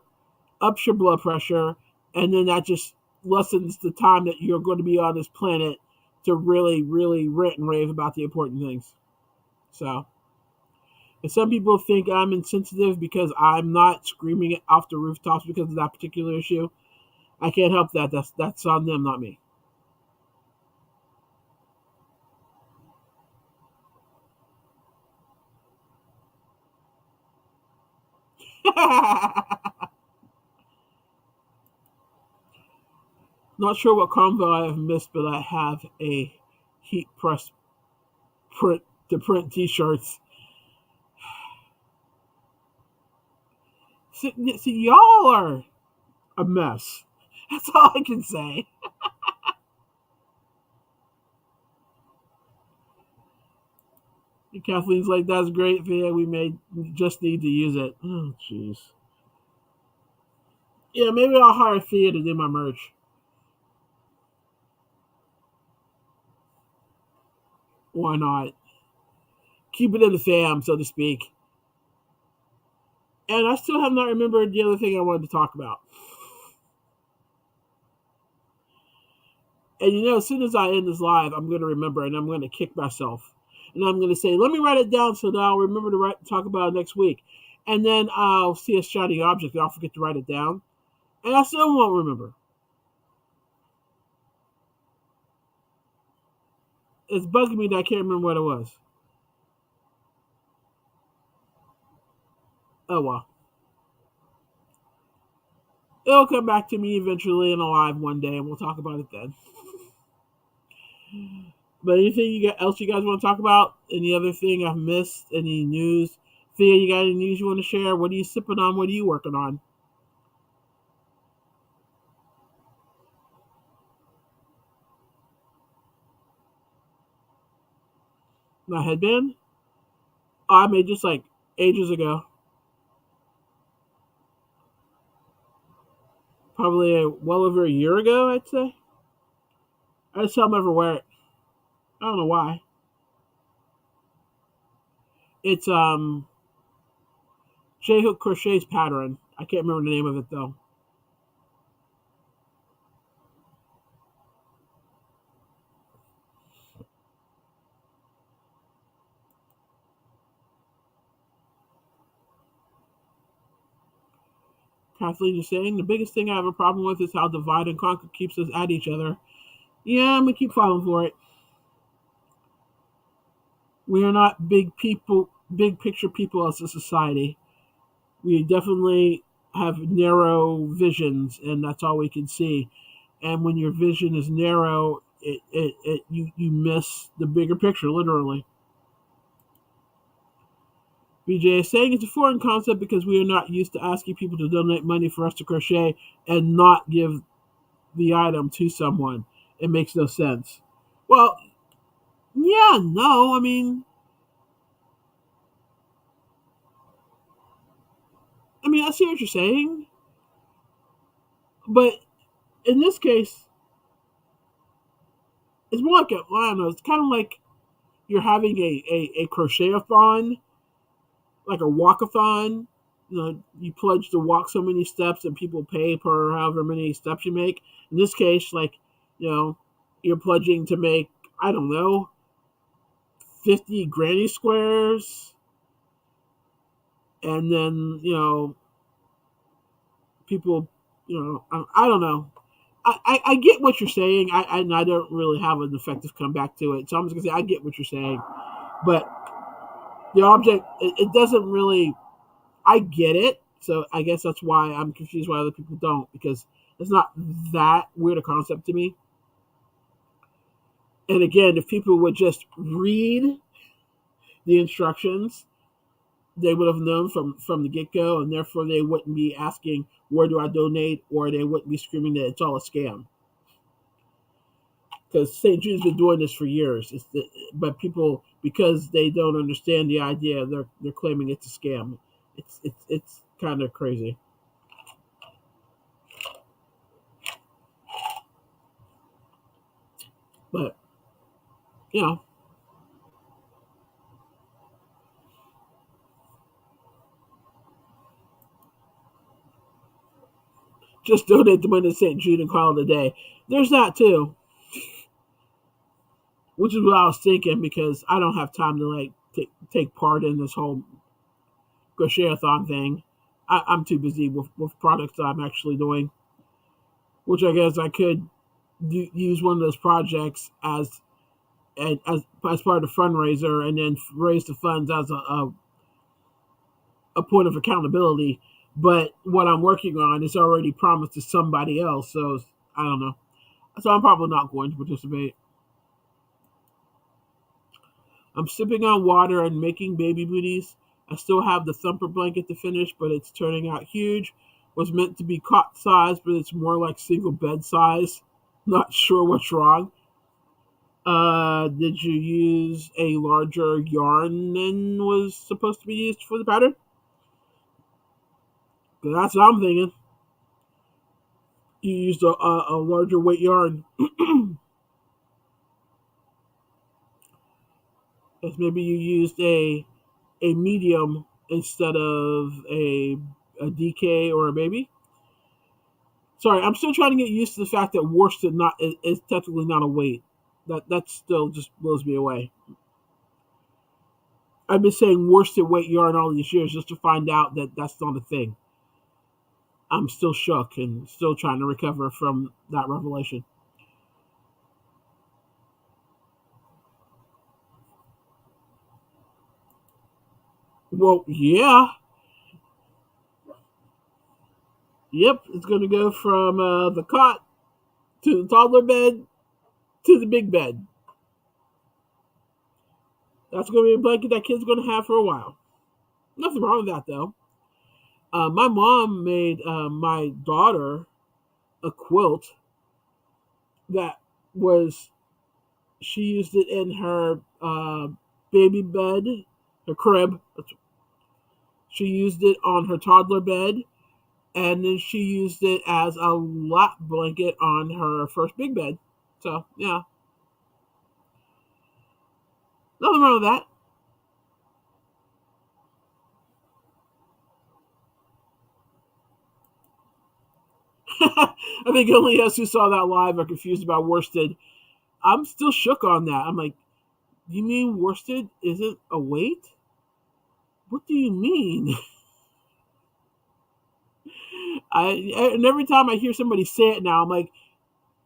ups your blood pressure, and then that just lessens the time that you're going to be on this planet to really, really rant and rave about the important things. So, and some people think I'm insensitive because I'm not screaming it off the rooftops because of that particular issue. I can't help that. That's on them, not me. Not sure what convo I have missed, but I have a heat press print to print T-shirts. See, y'all are a mess. That's all I can say. Kathleen's like, that's great, Thea. We may just need to use it. Oh, jeez. Yeah, maybe I'll hire Thea to do my merch. Why not? Keep it in the fam, so to speak. And I still have not remembered the other thing I wanted to talk about. And as soon as I end this live, I'm going to remember and I'm going to kick myself. And I'm going to say, let me write it down so that I'll remember to talk about it next week. And then I'll see a shiny object and I'll forget to write it down. And I still won't remember. It's bugging me that I can't remember what it was. Oh well. It'll come back to me eventually in a live one day and we'll talk about it then. But anything else you guys want to talk about? Any other thing I've missed? Any news? Thea, you got any news you want to share? What are you sipping on? What are you working on? My headband? Oh, I made just like ages ago. Probably well over a year ago, I'd say. I just seldom ever wear it. I don't know why. It's J Hook Crochet's pattern. I can't remember the name of it though. Kathleen is saying the biggest thing I have a problem with is how divide and conquer keeps us at each other. Yeah, I'm gonna keep falling for it. We are not big picture people as a society. We definitely have narrow visions, and that's all we can see. And when your vision is narrow, you miss the bigger picture, literally. BJ is saying it's a foreign concept because we are not used to asking people to donate money for us to crochet and not give the item to someone. It makes no sense. Well, yeah, no, I mean, I see what you're saying, but in this case, it's more like I don't know. It's kind of like you're having a crochet-a-thon, like a walkathon. You pledge to walk so many steps, and people pay per however many steps you make. In this case, like you know, you're pledging to make I don't know 50 granny squares, and then people, I don't know. I get what you're saying. I don't really have an effective comeback to it, so I'm just gonna say I get what you're saying, but the object it doesn't really. I get it, so I guess that's why I'm confused why other people don't because it's not that weird a concept to me. And again, if people would just read the instructions, they would have known from the get go, and therefore they wouldn't be asking where do I donate, or they wouldn't be screaming that it's all a scam. Because St. Jude's been doing this for years, but people because they don't understand the idea, they're claiming it's a scam. It's kind of crazy. But you know, just donate the money to St. Jude and call it a day. There's that too, which is what I was thinking because I don't have time to like take part in this whole crochet-a-thon thing. I'm too busy with products that I'm actually doing, which I guess I could use one of those projects as part of the fundraiser and then raise the funds as a point of accountability. But what I'm working on is already promised to somebody else, so I don't know. So I'm probably not going to participate. I'm sipping on water and making baby booties. I still have the thumper blanket to finish, but it's turning out huge. Was meant to be cot size, but it's more like single bed size. Not sure what's wrong. Did you use a larger yarn than was supposed to be used for the pattern? 'Cause that's what I'm thinking. You used a larger weight yarn. As maybe you used a medium instead of a DK or a baby. Sorry, I'm still trying to get used to the fact that worsted not is technically not a weight. That still just blows me away. I've been saying worsted weight yarn all these years just to find out that that's not a thing. I'm still shook and still trying to recover from that revelation. Well, yeah, yep, it's going to go from the cot to the toddler bed to the big bed. That's going to be a blanket that kid's going to have for a while. Nothing wrong with that though. My mom made my daughter a quilt that was she used it in her baby bed, her crib. She used it on her toddler bed, and then she used it as a lap blanket on her first big bed. So yeah, nothing wrong with that. I think only us who saw that live are confused about worsted. I'm still shook on that. I'm like, you mean worsted isn't a weight? What do you mean? And every time I hear somebody say it now, I'm like,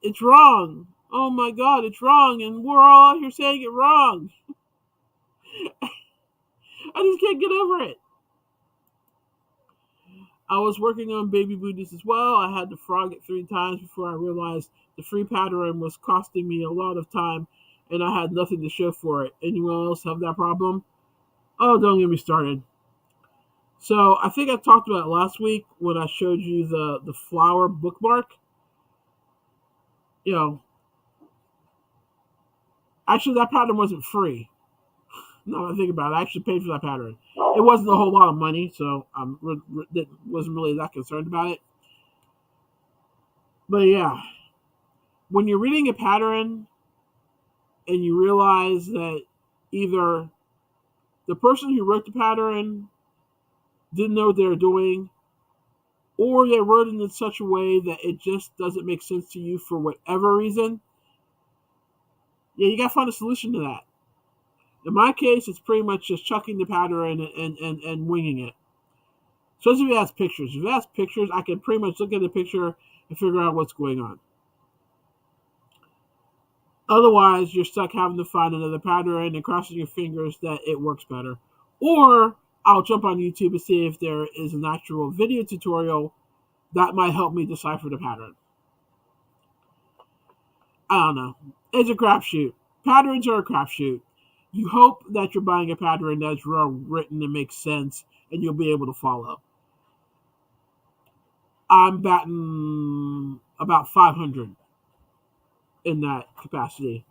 it's wrong. Oh my god, it's wrong, and we're all out here saying it wrong. I just can't get over it. I was working on baby booties as well. I had to frog it 3 times before I realized the free pattern was costing me a lot of time, and I had nothing to show for it. Anyone else have that problem? Oh, don't get me started. So I think I talked about it last week when I showed you the flower bookmark. You know, actually that pattern wasn't free. Now I think about it, I actually paid for that pattern. It wasn't a whole lot of money, so I wasn't really that concerned about it. But yeah, when you're reading a pattern and you realize that either the person who wrote the pattern didn't know what they were doing, or they wrote it in such a way that it just doesn't make sense to you for whatever reason, yeah, you gotta find a solution to that. In my case, it's pretty much just chucking the pattern and winging it. Especially if it has pictures. If it has pictures, I can pretty much look at the picture and figure out what's going on. Otherwise, you're stuck having to find another pattern and crossing your fingers that it works better. Or I'll jump on YouTube and see if there is an actual video tutorial that might help me decipher the pattern. I don't know. It's a crapshoot. Patterns are a crapshoot. You hope that you're buying a pattern that's well written and makes sense and you'll be able to follow. I'm batting about 500 in that capacity.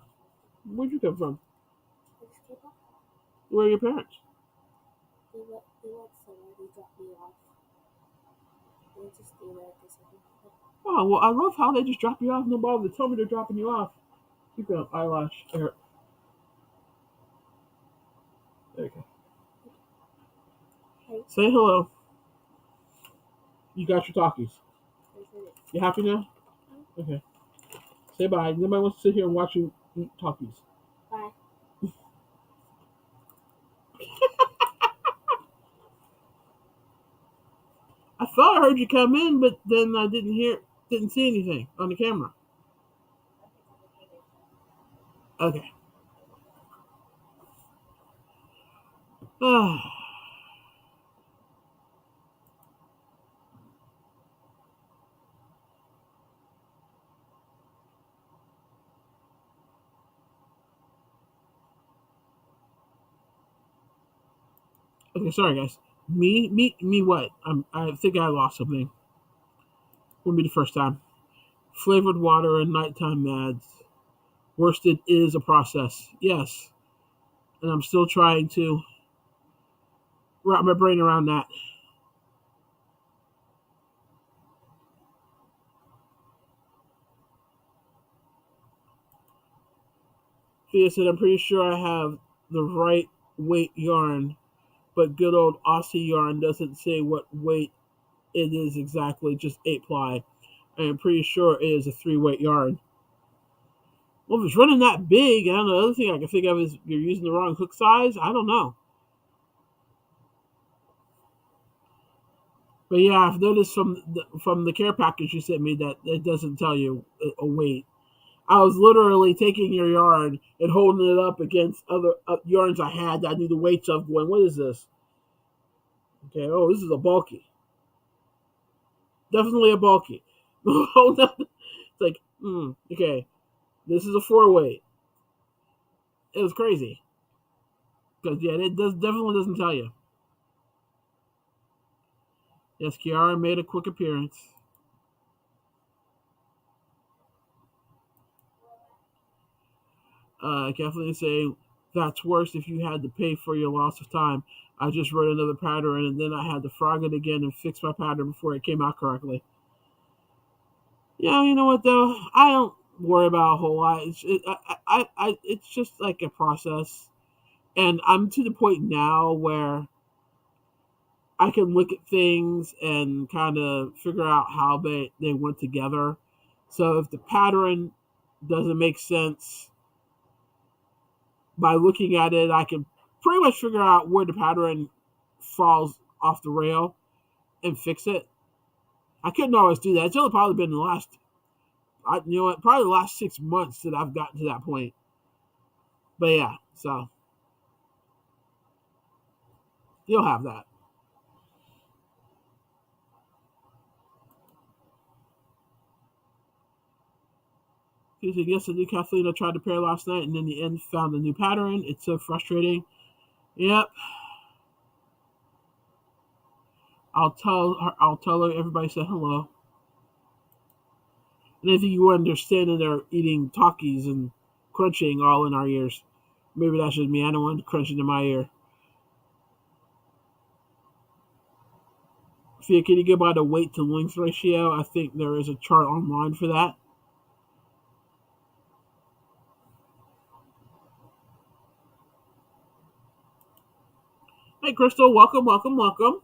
Where'd you come from? Where are your parents? Oh, well, I love how they just drop you off. No bother to tell me they're dropping you off. Keep going. Eyelash. There you go. Say hello. You got your talkies. You happy now? Okay. Say bye. Nobody wants to sit here and watch you eat talkies. Bye. I thought I heard you come in, but then I didn't see anything on the camera. Okay. Okay, sorry guys. Me. What? I think I lost something. Wouldn't be the first time. Flavored water and nighttime meds. Worsted is a process, yes, and I'm still trying to wrap my brain around that. Thea said, I'm pretty sure I have the right weight yarn, but good old Aussie yarn doesn't say what weight it is exactly, just 8 ply. I'm pretty sure it is a 3 weight yarn. Well, if it's running that big, I don't know. The other thing I can think of is you're using the wrong hook size. I don't know. But yeah, I've noticed from the care package you sent me that it doesn't tell you a weight. I was literally taking your yarn and holding it up against other yarns I had that I knew the weights of. Going, what is this? Okay, oh, this is a bulky. Definitely a bulky. Hold on. It's like, okay, this is a 4 weight. It was crazy because yeah, it definitely doesn't tell you. Yes, Kiara made a quick appearance. Kathleen saying that's worse if you had to pay for your loss of time. I just wrote another pattern and then I had to frog it again and fix my pattern before it came out correctly. Yeah, you know what though? I don't worry about a whole lot. It's just like a process, and I'm to the point now where I can look at things and kind of figure out how they went together. So if the pattern doesn't make sense by looking at it, I can pretty much figure out where the pattern falls off the rail and fix it. I couldn't always do that. It's only probably been the last, probably the last 6 months that I've gotten to that point. But yeah, so you'll have that. He said, yes, I did, Kathleen. I tried to pair last night and in the end found a new pattern. It's so frustrating. Yep. I'll tell her everybody said hello. And I think you understand that they're eating Takis and crunching all in our ears. Maybe that's just me. I don't want crunching in my ear. Fia, can you go by the weight to length ratio? I think there is a chart online for that. Hey, Crystal, welcome, welcome, welcome.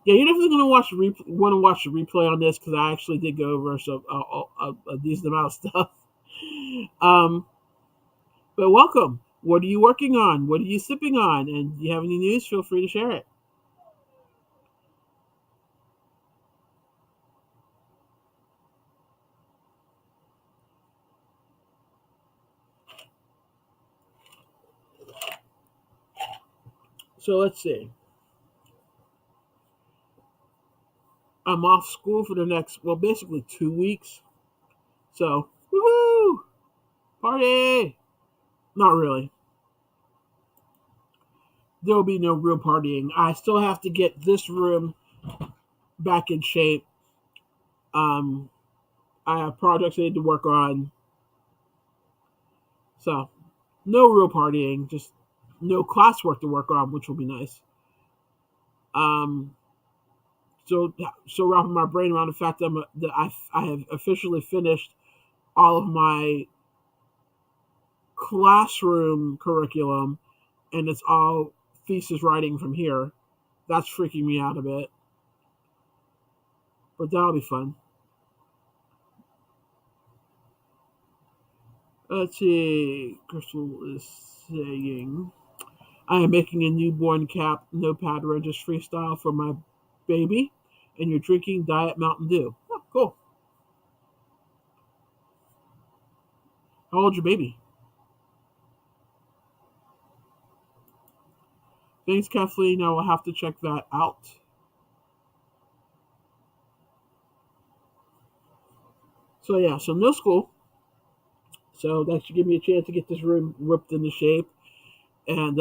Yeah, you're definitely gonna want to watch the replay on this because I actually did go over a decent amount of stuff. Um, but welcome. What are you working on? What are you sipping on? And do you have any news? Feel free to share it. So let's see. I'm off school for the next, well, basically 2 weeks. So, woohoo! Party! Not really. There'll be no real partying. I still have to get this room back in shape. Um, I have projects I need to work on. So, no real partying. Just no classwork to work on, which will be nice. Um, so wrapping my brain around the fact that I have officially finished all of my classroom curriculum, and it's all thesis writing from here. That's freaking me out a bit, but that'll be fun. Let's see. Crystal is saying, I am making a newborn cap notepad regist freestyle for my baby, and you're drinking Diet Mountain Dew. Oh, cool. How old's your baby? Thanks, Kathleen. I will have to check that out. So yeah, so no school. So that should give me a chance to get this room whipped into shape and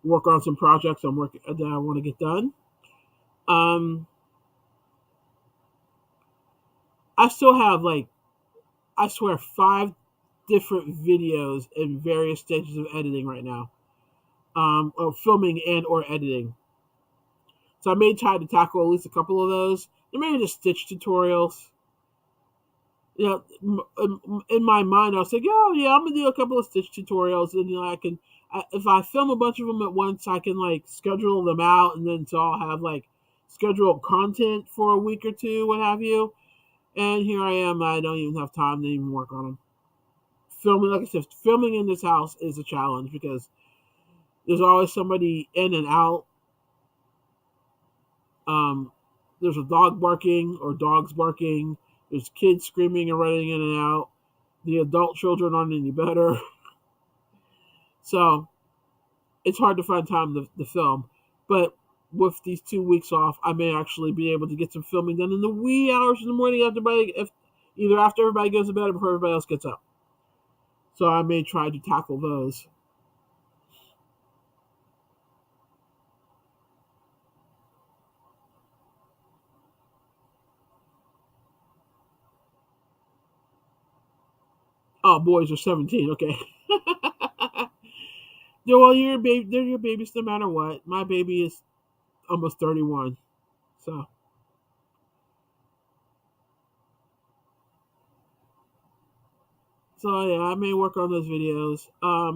work on some projects that I want to get done. Um, I still have like, I swear, 5 different videos in various stages of editing right now, or filming and or editing. So I may try to tackle at least a couple of those. There may be just stitch tutorials. In my mind, I was like, oh yeah, I'm gonna do a couple of stitch tutorials, and if I film a bunch of them at once, I can like schedule them out, and then so I'll have like scheduled content for a week or two, what have you. And here I am, I don't even have time to even work on them. Filming, like I said, filming in this house is a challenge because there's always somebody in and out. Um, there's a dog barking or dogs barking. There's kids screaming and running in and out. The adult children aren't any better. So it's hard to find time to film. But with these 2 weeks off, I may actually be able to get some filming done in the wee hours in the morning either after everybody goes to bed or before everybody else gets up. So I may try to tackle those. Oh, boys are 17. Okay. Yeah, well, they're your babies no matter what. My baby is almost 31. So, yeah, I may work on those videos. I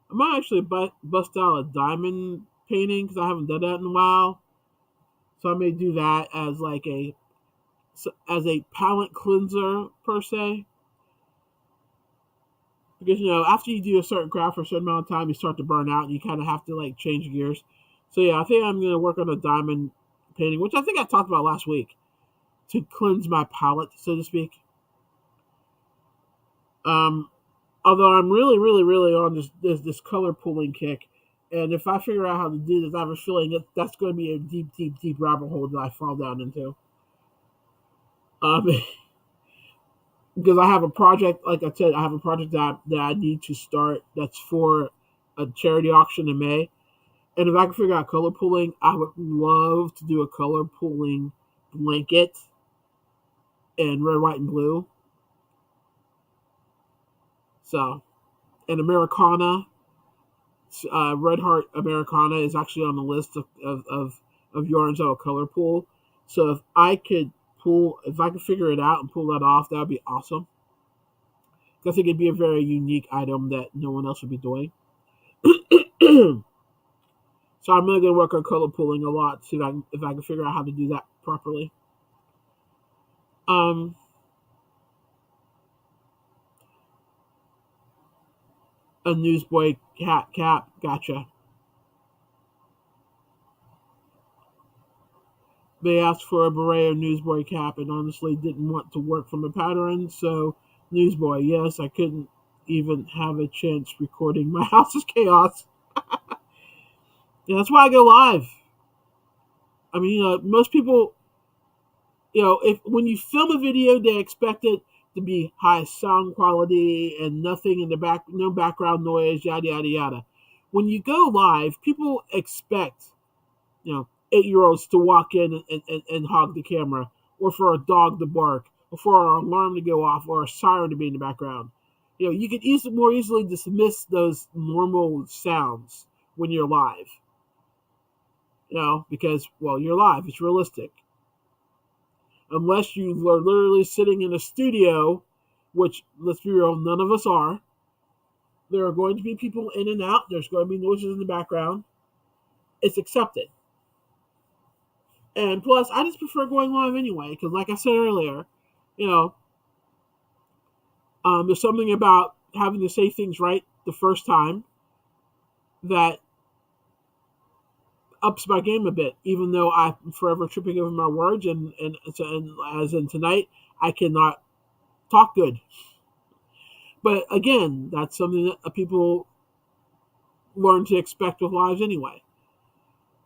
might actually bust out a diamond painting because I haven't done that in a while. So I may do that as like as a palette cleanser per se. Because after you do a certain craft for a certain amount of time, you start to burn out, and you kind of have to like change gears. So yeah, I think I'm gonna work on a diamond painting, which I think I talked about last week, to cleanse my palette, so to speak. Um, Although I'm really, really, really on this color pulling kick, and if I figure out how to do this, I have a feeling that that's going to be a deep, deep, deep rabbit hole that I fall down into. Um, because I have a project, like I said, I have a project that I need to start. That's for a charity auction in May, and if I can figure out color pulling, I would love to do a color pulling blanket in red, white, and blue. So, and Americana, Red Heart Americana is actually on the list of yarns that will color pool. So if I could figure it out and pull that off, that would be awesome. I think it'd be a very unique item that no one else would be doing. So I'm really gonna work on color pooling a lot, see if I can figure out how to do that properly. Um, a newsboy hat cap, gotcha. They asked for a beret or newsboy cap and honestly didn't want to work from a pattern, so newsboy, yes, I couldn't even have a chance recording My House is Chaos. Yeah, that's why I go live. I mean, most people, if when you film a video, they expect it to be high sound quality and nothing in the back, no background noise, yada yada yada. When you go live, people expect 8-year-olds to walk in and hog the camera, or for a dog to bark, or for an alarm to go off, or a siren to be in the background. You can more easily dismiss those normal sounds when you're live. Because you're live, it's realistic. Unless you are literally sitting in a studio, which let's be real, none of us are. There are going to be people in and out. There's going to be noises in the background. It's accepted. And plus, I just prefer going live anyway, because like I said earlier, you know, there's something about having to say things right the first time that ups my game a bit, even though I'm forever tripping over my words, and as in tonight, I cannot talk good. But again, that's something that people learn to expect with lives anyway.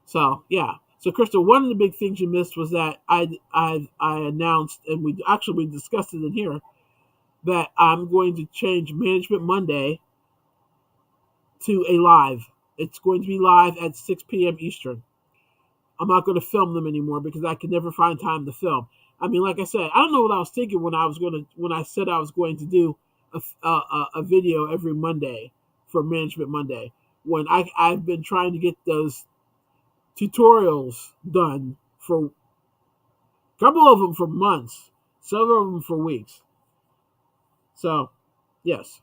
So yeah. So Crystal, one of the big things you missed was that I announced, and we discussed it in here, that I'm going to change Management Monday to a live. It's going to be live at 6 p.m. Eastern. I'm not going to film them anymore because I can never find time to film. I mean, like I said, I don't know what I was thinking when I said I was going to do a video every Monday for Management Monday. When I've been trying to get those tutorials done for a couple of them for months, several of them for weeks. So, yes,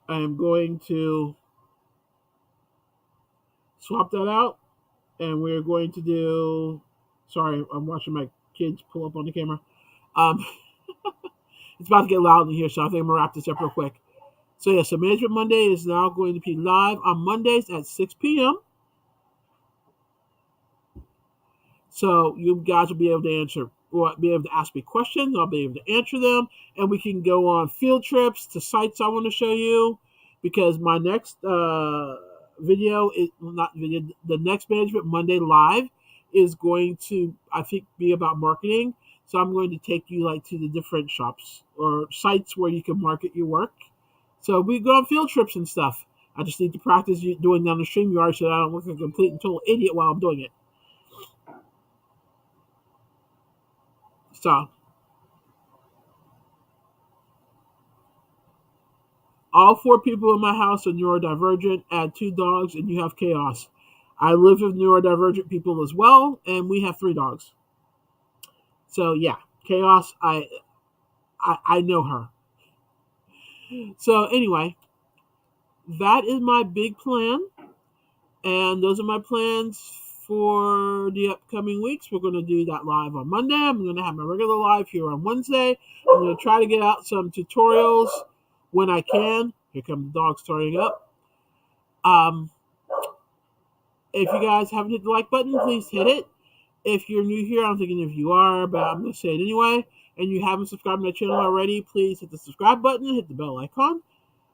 I am going to swap that out, and we're going to do. Sorry, I'm watching my kids pull up on the camera. Um, it's about to get loud in here, so I think I'm gonna wrap this up real quick. So yeah, so Management Monday is now going to be live on Mondays at 6 p.m. So you guys will be able to answer or be able to ask me questions. I'll be able to answer them, and we can go on field trips to sites I want to show you. Because my next video is not video. The next Management Monday live is going to, I think, be about marketing. So I'm going to take you like to the different shops or sites where you can market your work. So we go on field trips and stuff. I just need to practice doing that on the StreamYard so that I don't look like a complete and total idiot while I'm doing it. So all four people in my house are neurodivergent. Add two dogs, and you have chaos. I live with neurodivergent people as well, and we have three dogs. So yeah, chaos. I know her. So anyway, that is my big plan, and those are my plans for the upcoming weeks. We're going to do that live on Monday. I'm going to have my regular live here on Wednesday. I'm going to try to get out some tutorials when I can. Here come the dog starting up. If you guys haven't hit the like button, please hit it. If you're new here, I'm thinking if you are, but I'm going to say it anyway, and you haven't subscribed to my channel already, please hit the subscribe button and hit the bell icon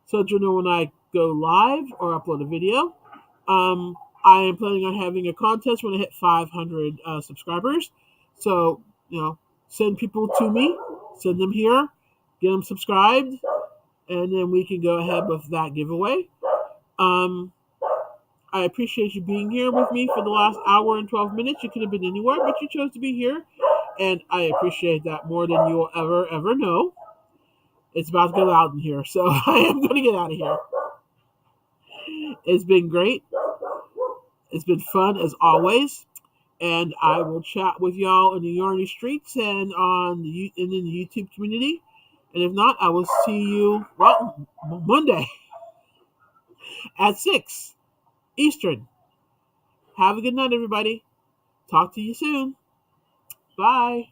so that you'll know when I go live or upload a video. I am planning on having a contest when I hit 500 subscribers. So, send people to me, send them here, get them subscribed, and then we can go ahead with that giveaway. I appreciate you being here with me for the last hour and 12 minutes. You could have been anywhere, but you chose to be here. And I appreciate that more than you'll ever know. It's about to get loud in here, so I am going to get out of here. It's been great. It's been fun as always. And I will chat with y'all in the Yarny streets and in the YouTube community. And if not, I will see you, Monday at 6 Eastern. Have a good night, everybody. Talk to you soon. Bye.